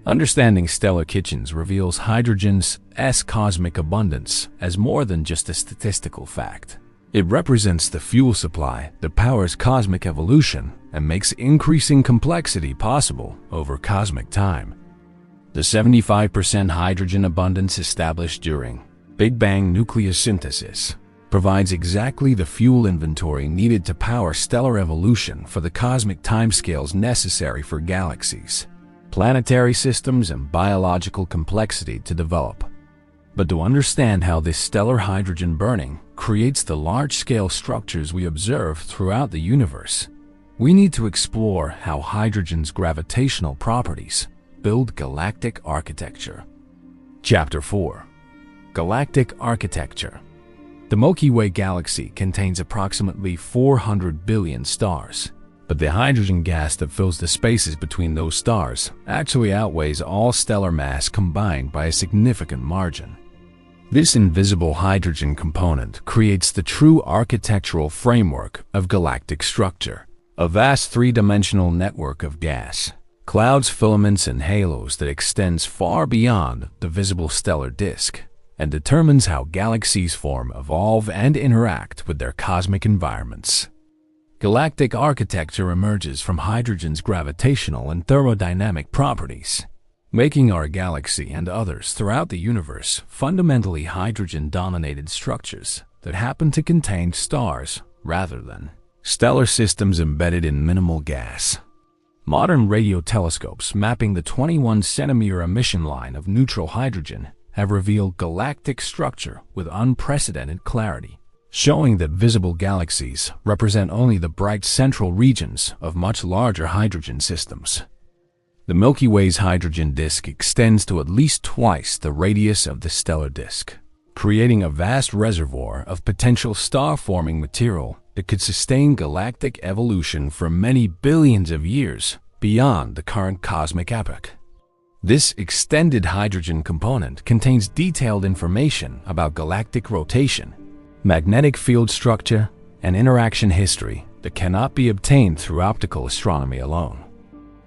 Understanding stellar kitchens reveals hydrogen's cosmic abundance as more than just a statistical fact. It represents the fuel supply that powers cosmic evolution and makes increasing complexity possible over cosmic time. The 75% hydrogen abundance established during Big Bang nucleosynthesis provides exactly the fuel inventory needed to power stellar evolution for the cosmic timescales necessary for galaxies, planetary systems, and biological complexity to develop. But to understand how this stellar hydrogen burning creates the large-scale structures we observe throughout the universe, we need to explore how hydrogen's gravitational properties build galactic architecture. Chapter 4. Galactic Architecture. The Milky Way galaxy contains approximately 400 billion stars, but the hydrogen gas that fills the spaces between those stars actually outweighs all stellar mass combined by a significant margin. This invisible hydrogen component creates the true architectural framework of galactic structure, a vast three-dimensional network of gas, clouds, filaments, and halos that extends far beyond the visible stellar disk and determines how galaxies form, evolve, and interact with their cosmic environments. Galactic architecture emerges from hydrogen's gravitational and thermodynamic properties, making our galaxy and others throughout the universe fundamentally hydrogen-dominated structures that happen to contain stars rather than stellar systems embedded in minimal gas. Modern radio telescopes mapping the 21-centimeter emission line of neutral hydrogen have revealed galactic structure with unprecedented clarity, showing that visible galaxies represent only the bright central regions of much larger hydrogen systems. The Milky Way's hydrogen disk extends to at least twice the radius of the stellar disk, creating a vast reservoir of potential star-forming material that could sustain galactic evolution for many billions of years beyond the current cosmic epoch. This extended hydrogen component contains detailed information about galactic rotation, magnetic field structure, and interaction history that cannot be obtained through optical astronomy alone.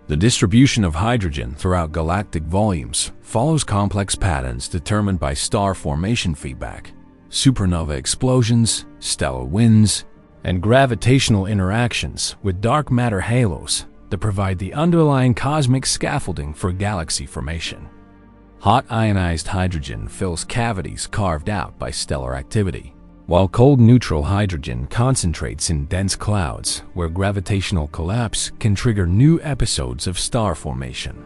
The distribution of hydrogen throughout galactic volumes follows complex patterns determined by star formation feedback, supernova explosions, stellar winds, and gravitational interactions with dark matter halos that provide the underlying cosmic scaffolding for galaxy formation. Hot ionized hydrogen fills cavities carved out by stellar activity, while cold neutral hydrogen concentrates in dense clouds where gravitational collapse can trigger new episodes of star formation.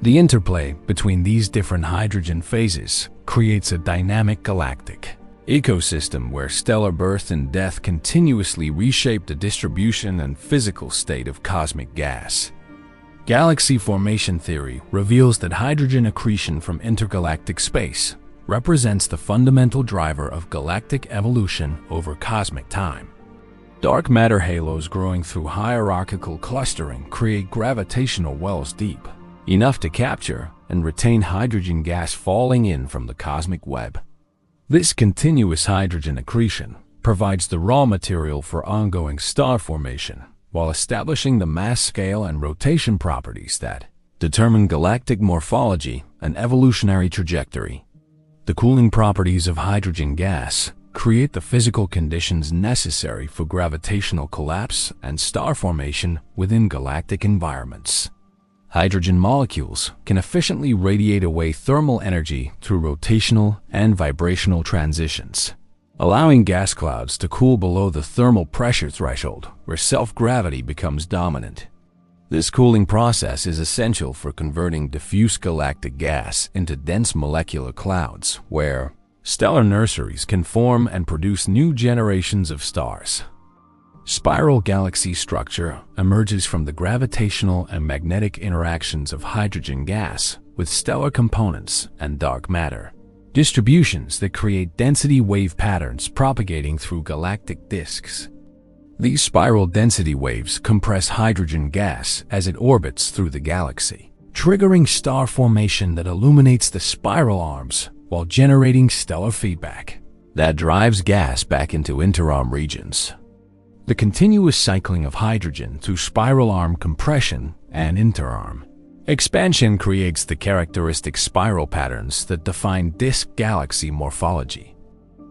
The interplay between these different hydrogen phases creates a dynamic galactic ecosystem where stellar birth and death continuously reshape the distribution and physical state of cosmic gas. Galaxy formation theory reveals that hydrogen accretion from intergalactic space represents the fundamental driver of galactic evolution over cosmic time. Dark matter halos growing through hierarchical clustering create gravitational wells deep enough to capture and retain hydrogen gas falling in from the cosmic web. This continuous hydrogen accretion provides the raw material for ongoing star formation while establishing the mass scale and rotation properties that determine galactic morphology and evolutionary trajectory. The cooling properties of hydrogen gas create the physical conditions necessary for gravitational collapse and star formation within galactic environments. Hydrogen molecules can efficiently radiate away thermal energy through rotational and vibrational transitions, allowing gas clouds to cool below the thermal pressure threshold where self-gravity becomes dominant. This cooling process is essential for converting diffuse galactic gas into dense molecular clouds where stellar nurseries can form and produce new generations of stars. Spiral galaxy structure emerges from the gravitational and magnetic interactions of hydrogen gas with stellar components and dark matter, distributions that create density wave patterns propagating through galactic disks. These spiral density waves compress hydrogen gas as it orbits through the galaxy, triggering star formation that illuminates the spiral arms while generating stellar feedback that drives gas back into interarm regions. The continuous cycling of hydrogen through spiral arm compression and interarm expansion creates the characteristic spiral patterns that define disk galaxy morphology.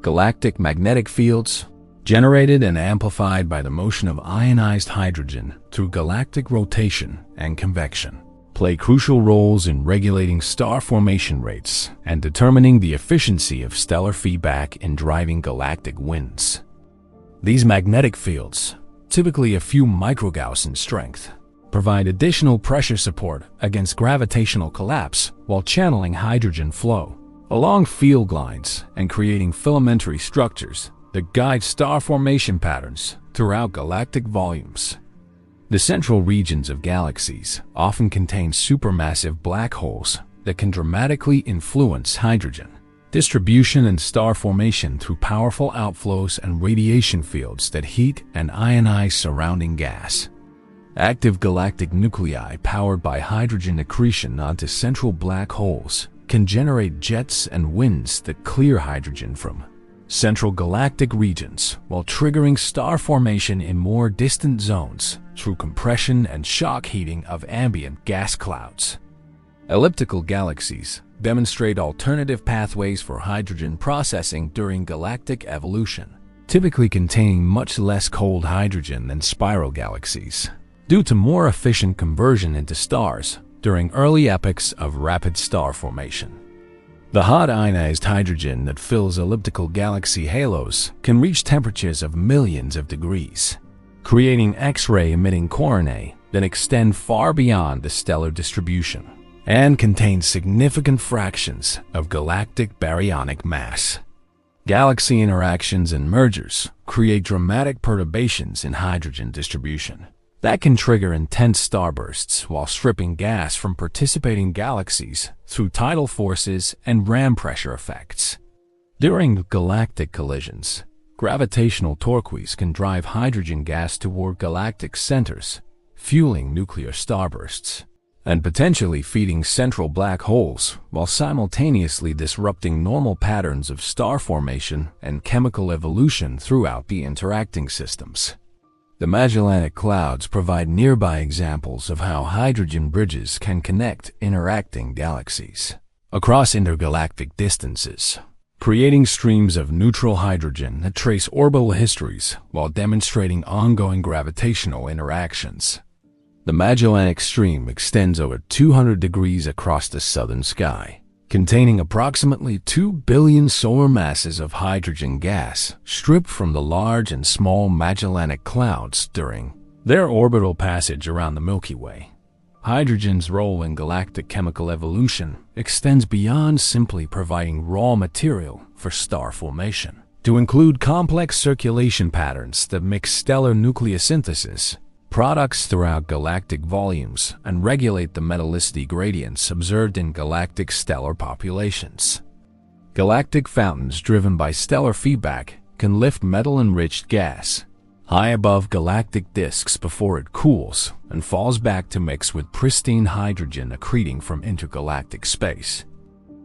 Galactic magnetic fields, generated and amplified by the motion of ionized hydrogen through galactic rotation and convection, play crucial roles in regulating star formation rates and determining the efficiency of stellar feedback in driving galactic winds. These magnetic fields, typically a few microgauss in strength, provide additional pressure support against gravitational collapse while channeling hydrogen flow along field lines and creating filamentary structures that guide star formation patterns throughout galactic volumes. The central regions of galaxies often contain supermassive black holes that can dramatically influence hydrogen distribution and star formation through powerful outflows and radiation fields that heat and ionize surrounding gas. Active galactic nuclei powered by hydrogen accretion onto central black holes can generate jets and winds that clear hydrogen from central galactic regions while triggering star formation in more distant zones through compression and shock heating of ambient gas clouds. Elliptical galaxies demonstrate alternative pathways for hydrogen processing during galactic evolution, typically containing much less cold hydrogen than spiral galaxies, due to more efficient conversion into stars during early epochs of rapid star formation. The hot ionized hydrogen that fills elliptical galaxy halos can reach temperatures of millions of degrees, creating X-ray emitting coronae that extend far beyond the stellar distribution and contain significant fractions of galactic baryonic mass. Galaxy interactions and mergers create dramatic perturbations in hydrogen distribution that can trigger intense starbursts while stripping gas from participating galaxies through tidal forces and ram pressure effects. During galactic collisions, gravitational torques can drive hydrogen gas toward galactic centers, fueling nuclear starbursts and potentially feeding central black holes while simultaneously disrupting normal patterns of star formation and chemical evolution throughout the interacting systems. The Magellanic Clouds provide nearby examples of how hydrogen bridges can connect interacting galaxies across intergalactic distances. creating streams of neutral hydrogen that trace orbital histories while demonstrating ongoing gravitational interactions. The Magellanic Stream extends over 200 degrees across the southern sky, containing approximately 2 billion solar masses of hydrogen gas stripped from the large and small Magellanic Clouds during their orbital passage around the Milky Way. Hydrogen's role in galactic chemical evolution extends beyond simply providing raw material for star formation, to include complex circulation patterns that mix stellar nucleosynthesis, products throughout galactic volumes, and regulate the metallicity gradients observed in galactic stellar populations. Galactic fountains driven by stellar feedback can lift metal-enriched gas high above galactic disks before it cools and falls back to mix with pristine hydrogen accreting from intergalactic space.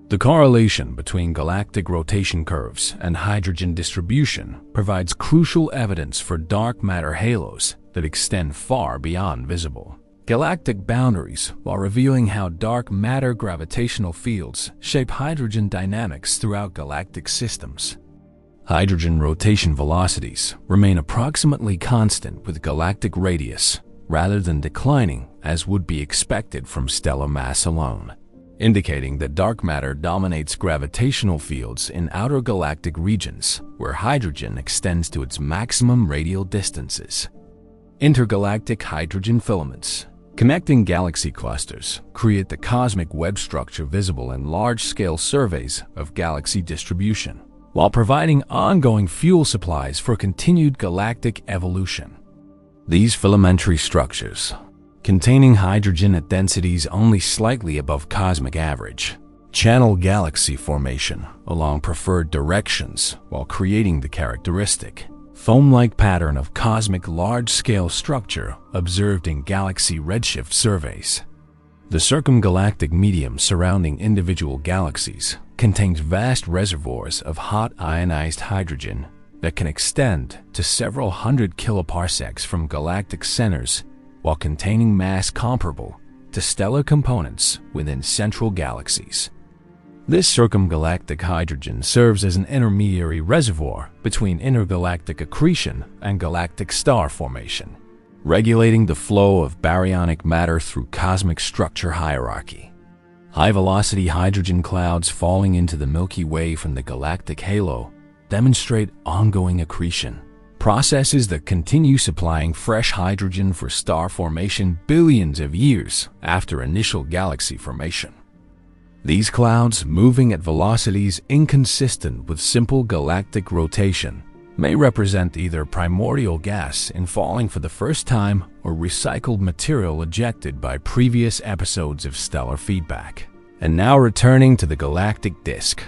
The correlation between galactic rotation curves and hydrogen distribution provides crucial evidence for dark matter halos that extend far beyond visible galactic boundaries, while revealing how dark matter gravitational fields shape hydrogen dynamics throughout galactic systems. Hydrogen rotation velocities remain approximately constant with galactic radius, rather than declining as would be expected from stellar mass alone, indicating that dark matter dominates gravitational fields in outer galactic regions where hydrogen extends to its maximum radial distances. Intergalactic hydrogen filaments connecting galaxy clusters create the cosmic web structure visible in large-scale surveys of galaxy distribution, while providing ongoing fuel supplies for continued galactic evolution. These filamentary structures, containing hydrogen at densities only slightly above cosmic average, channel galaxy formation along preferred directions while creating the characteristic foam-like pattern of cosmic large-scale structure observed in galaxy redshift surveys. The circumgalactic medium surrounding individual galaxies contains vast reservoirs of hot ionized hydrogen that can extend to several hundred kiloparsecs from galactic centers, while containing mass comparable to stellar components within central galaxies. This circumgalactic hydrogen serves as an intermediary reservoir between intergalactic accretion and galactic star formation, regulating the flow of baryonic matter through cosmic structure hierarchy. High-velocity hydrogen clouds falling into the Milky Way from the galactic halo demonstrate ongoing accretion, processes that continue supplying fresh hydrogen for star formation billions of years after initial galaxy formation. These clouds, moving at velocities inconsistent with simple galactic rotation, may represent either primordial gas in falling for the first time or recycled material ejected by previous episodes of stellar feedback, and now returning to the galactic disk.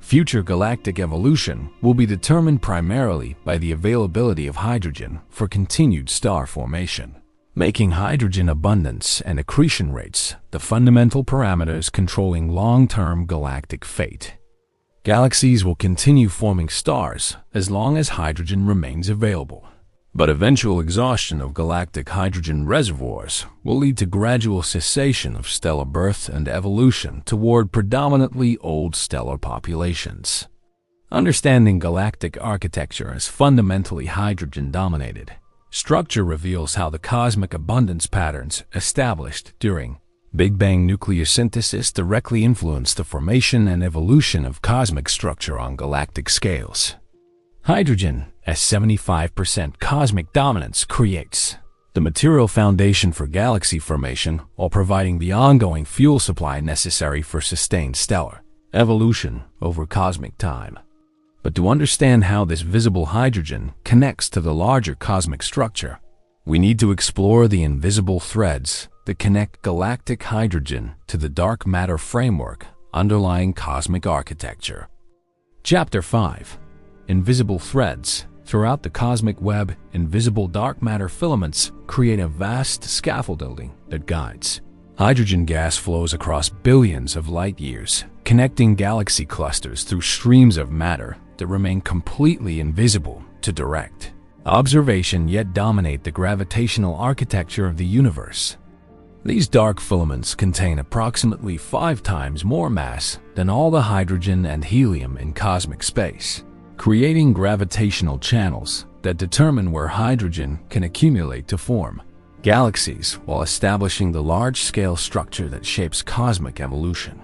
Future galactic evolution will be determined primarily by the availability of hydrogen for continued star formation, making hydrogen abundance and accretion rates the fundamental parameters controlling long-term galactic fate. Galaxies will continue forming stars as long as hydrogen remains available, but eventual exhaustion of galactic hydrogen reservoirs will lead to gradual cessation of stellar birth and evolution toward predominantly old stellar populations. Understanding galactic architecture as fundamentally hydrogen-dominated, structure reveals how the cosmic abundance patterns established during Big Bang nucleosynthesis directly influence the formation and evolution of cosmic structure on galactic scales. Hydrogen, as 75% cosmic dominance, creates the material foundation for galaxy formation while providing the ongoing fuel supply necessary for sustained stellar evolution over cosmic time. But to understand how this visible hydrogen connects to the larger cosmic structure, we need to explore the invisible threads that connect galactic hydrogen to the dark matter framework underlying cosmic architecture. Chapter 5. Invisible Threads. Throughout the cosmic web, invisible dark matter filaments create a vast scaffolding that guides hydrogen gas flows across billions of light years, connecting galaxy clusters through streams of matter that remain completely invisible to direct observation yet dominate the gravitational architecture of the universe. These dark filaments contain approximately 5 times more mass than all the hydrogen and helium in cosmic space, creating gravitational channels that determine where hydrogen can accumulate to form galaxies while establishing the large-scale structure that shapes cosmic evolution.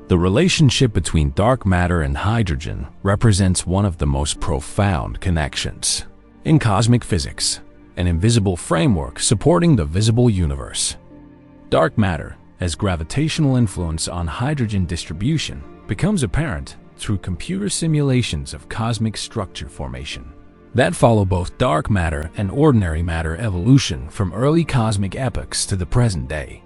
The relationship between dark matter and hydrogen represents one of the most profound connections in cosmic physics, an invisible framework supporting the visible universe. Dark matter has gravitational influence on hydrogen distribution becomes apparent through computer simulations of cosmic structure formation that follow both dark matter and ordinary matter evolution from early cosmic epochs to the present day.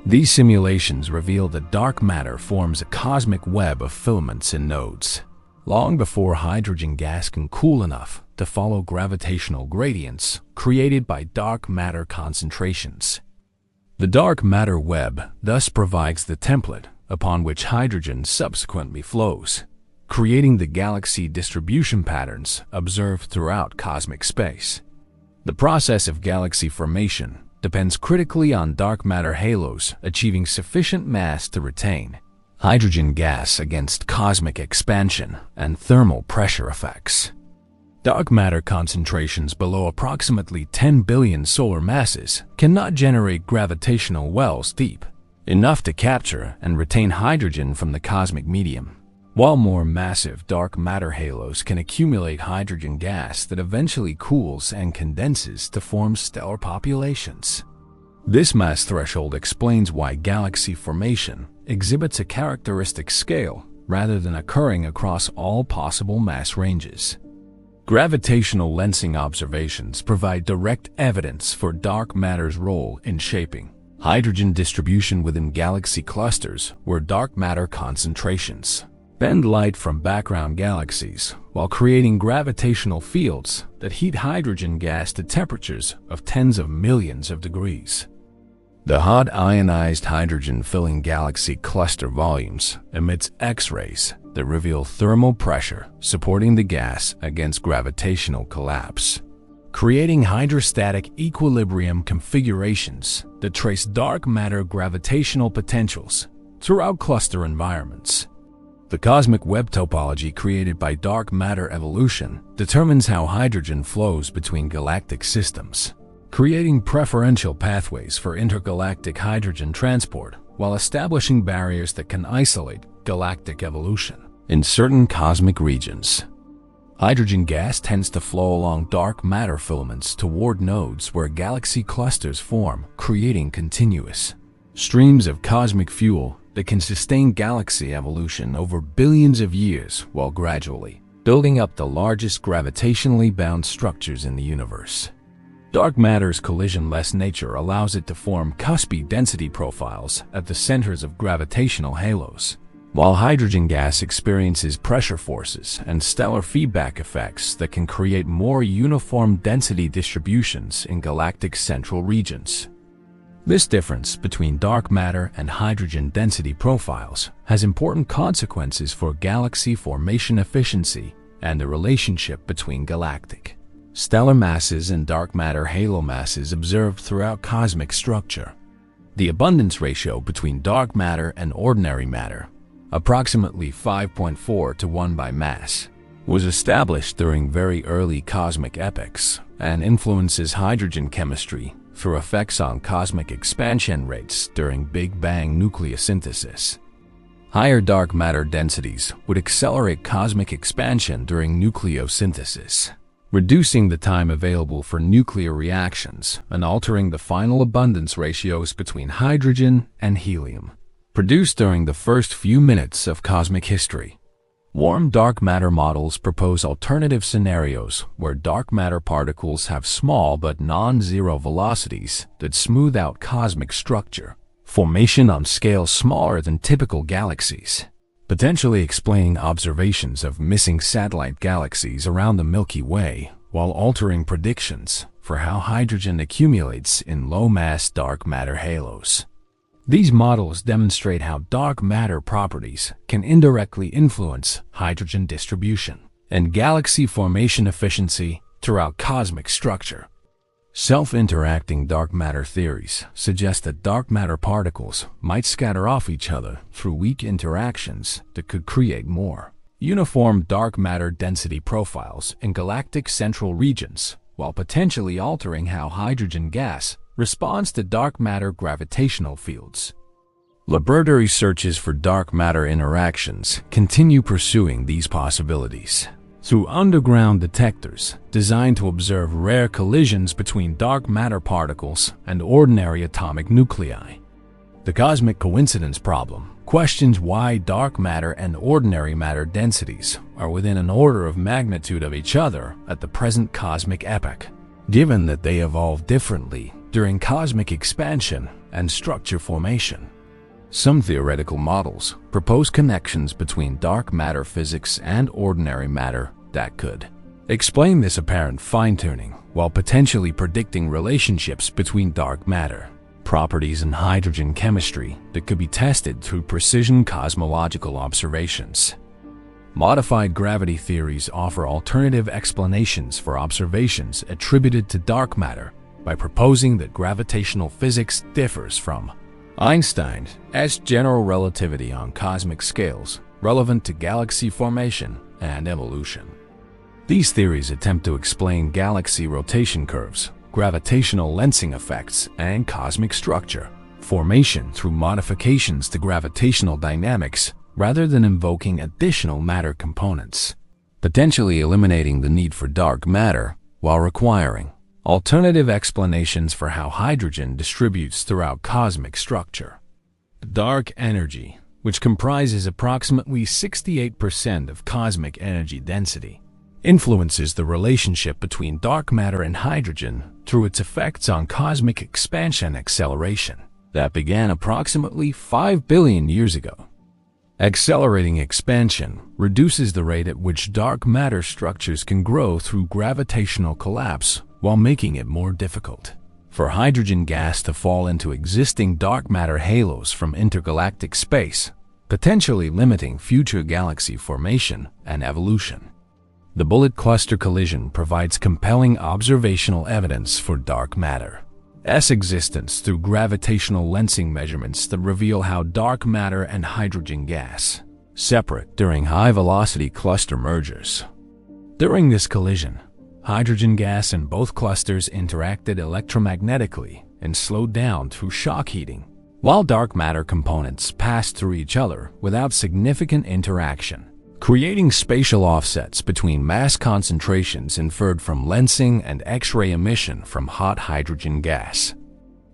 These simulations reveal that dark matter forms a cosmic web of filaments and nodes, long before hydrogen gas can cool enough to follow gravitational gradients created by dark matter concentrations. The dark matter web thus provides the template upon which hydrogen subsequently flows, creating the galaxy distribution patterns observed throughout cosmic space. The process of galaxy formation depends critically on dark matter halos achieving sufficient mass to retain hydrogen gas against cosmic expansion and thermal pressure effects. Dark matter concentrations below approximately 10 billion solar masses cannot generate gravitational wells deep enough to capture and retain hydrogen from the cosmic medium, while more massive dark matter halos can accumulate hydrogen gas that eventually cools and condenses to form stellar populations. This mass threshold explains why galaxy formation exhibits a characteristic scale rather than occurring across all possible mass ranges. Gravitational lensing observations provide direct evidence for dark matter's role in shaping hydrogen distribution within galaxy clusters where dark matter concentrations bend light from background galaxies while creating gravitational fields that heat hydrogen gas to temperatures of tens of millions of degrees. The hot ionized hydrogen-filling galaxy cluster volumes emits X-rays that reveal thermal pressure supporting the gas against gravitational collapse, creating hydrostatic equilibrium configurations that trace dark matter gravitational potentials throughout cluster environments. The cosmic web topology created by dark matter evolution determines how hydrogen flows between galactic systems, creating preferential pathways for intergalactic hydrogen transport while establishing barriers that can isolate galactic evolution. In certain cosmic regions, hydrogen gas tends to flow along dark matter filaments toward nodes where galaxy clusters form, creating continuous streams of cosmic fuel that can sustain galaxy evolution over billions of years while gradually building up the largest gravitationally bound structures in the universe. Dark matter's collision-less nature allows it to form cuspy density profiles at the centers of gravitational halos, while hydrogen gas experiences pressure forces and stellar feedback effects that can create more uniform density distributions in galactic central regions. This difference between dark matter and hydrogen density profiles has important consequences for galaxy formation efficiency and the relationship between galactic stellar masses and dark matter halo masses observed throughout cosmic structure. The abundance ratio between dark matter and ordinary matter, approximately 5.4 to 1 by mass, was established during very early cosmic epochs and influences hydrogen chemistry through effects on cosmic expansion rates during Big Bang nucleosynthesis. Higher dark matter densities would accelerate cosmic expansion during nucleosynthesis, reducing the time available for nuclear reactions and altering the final abundance ratios between hydrogen and helium, produced during the first few minutes of cosmic history. Warm dark matter models propose alternative scenarios where dark matter particles have small but non-zero velocities that smooth out cosmic structure formation on scales smaller than typical galaxies, potentially explaining observations of missing satellite galaxies around the Milky Way while altering predictions for how hydrogen accumulates in low-mass dark matter halos. These models demonstrate how dark matter properties can indirectly influence hydrogen distribution and galaxy formation efficiency throughout cosmic structure. Self-interacting dark matter theories suggest that dark matter particles might scatter off each other through weak interactions that could create more uniform dark matter density profiles in galactic central regions, while potentially altering how hydrogen gas responds to dark matter gravitational fields. Laboratory searches for dark matter interactions continue pursuing these possibilities through underground detectors designed to observe rare collisions between dark matter particles and ordinary atomic nuclei. The cosmic coincidence problem questions why dark matter and ordinary matter densities are within an order of magnitude of each other at the present cosmic epoch, given that they evolved differently during cosmic expansion and structure formation. Some theoretical models propose connections between dark matter physics and ordinary matter that could explain this apparent fine-tuning while potentially predicting relationships between dark matter properties and hydrogen chemistry that could be tested through precision cosmological observations. Modified gravity theories offer alternative explanations for observations attributed to dark matter by proposing that gravitational physics differs from Einstein's general relativity on cosmic scales relevant to galaxy formation and evolution. These theories attempt to explain galaxy rotation curves, gravitational lensing effects, and cosmic structure formation through modifications to gravitational dynamics rather than invoking additional matter components, potentially eliminating the need for dark matter while requiring alternative explanations for how hydrogen distributes throughout cosmic structure. Dark energy, which comprises approximately 68% of cosmic energy density, influences the relationship between dark matter and hydrogen through its effects on cosmic expansion acceleration that began approximately 5 billion years ago. Accelerating expansion reduces the rate at which dark matter structures can grow through gravitational collapse, while making it more difficult for hydrogen gas to fall into existing dark matter halos from intergalactic space, potentially limiting future galaxy formation and evolution. The bullet cluster collision provides compelling observational evidence for dark matter's existence through gravitational lensing measurements that reveal how dark matter and hydrogen gas separate during high-velocity cluster mergers. During this collision, hydrogen gas in both clusters interacted electromagnetically and slowed down through shock heating, while dark matter components passed through each other without significant interaction, creating spatial offsets between mass concentrations inferred from lensing and X-ray emission from hot hydrogen gas.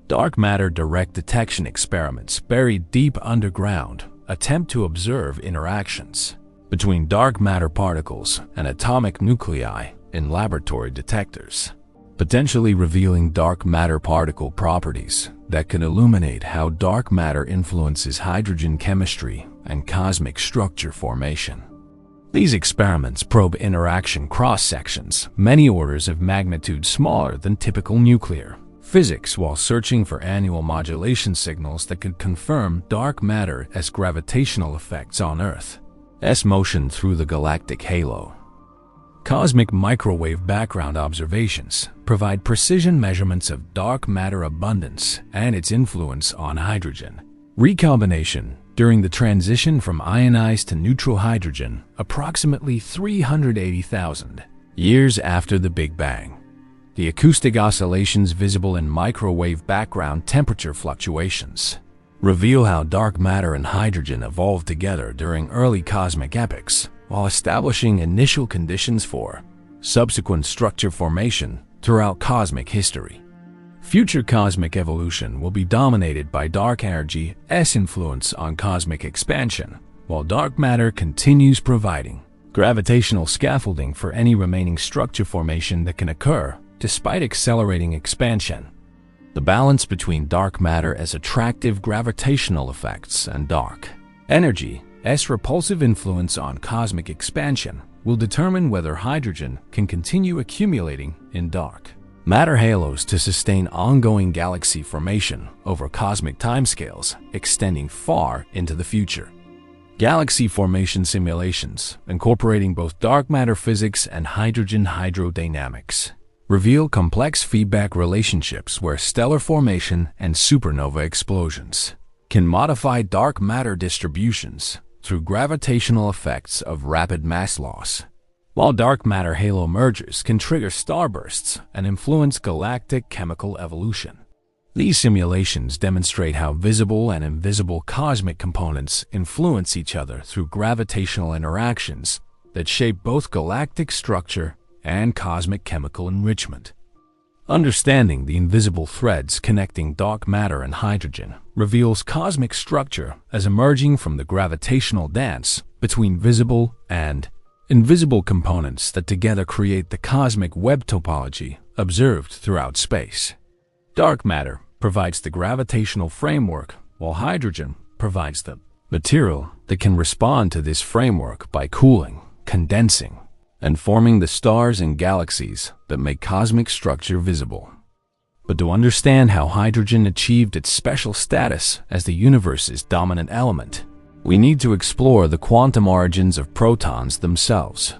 Dark matter direct detection experiments buried deep underground attempt to observe interactions between dark matter particles and atomic nuclei in laboratory detectors, potentially revealing dark matter particle properties that can illuminate how dark matter influences hydrogen chemistry and cosmic structure formation. These experiments probe interaction cross-sections many orders of magnitude smaller than typical nuclear physics while searching for annual modulation signals that could confirm dark matter as gravitational effects on Earth's motion through the galactic halo. Cosmic microwave background observations provide precision measurements of dark matter abundance and its influence on hydrogen recombination during the transition from ionized to neutral hydrogen approximately 380,000 years after the Big Bang. The acoustic oscillations visible in microwave background temperature fluctuations reveal how dark matter and hydrogen evolved together during early cosmic epochs, while establishing initial conditions for subsequent structure formation throughout cosmic history. Future cosmic evolution will be dominated by dark energy's influence on cosmic expansion, while dark matter continues providing gravitational scaffolding for any remaining structure formation that can occur despite accelerating expansion. The balance between dark matter as attractive gravitational effects and dark energy's repulsive influence on cosmic expansion will determine whether hydrogen can continue accumulating in dark matter halos to sustain ongoing galaxy formation over cosmic timescales extending far into the future. Galaxy formation simulations, incorporating both dark matter physics and hydrogen hydrodynamics, reveal complex feedback relationships where stellar formation and supernova explosions can modify dark matter distributions through gravitational effects of rapid mass loss, while dark matter halo mergers can trigger starbursts and influence galactic chemical evolution. These simulations demonstrate how visible and invisible cosmic components influence each other through gravitational interactions that shape both galactic structure and cosmic chemical enrichment. Understanding the invisible threads connecting dark matter and hydrogen reveals cosmic structure as emerging from the gravitational dance between visible and invisible components that together create the cosmic web topology observed throughout space. Dark matter provides the gravitational framework, while hydrogen provides the material that can respond to this framework by cooling, condensing, and forming the stars and galaxies that make cosmic structure visible. But to understand how hydrogen achieved its special status as the universe's dominant element, we need to explore the quantum origins of protons themselves.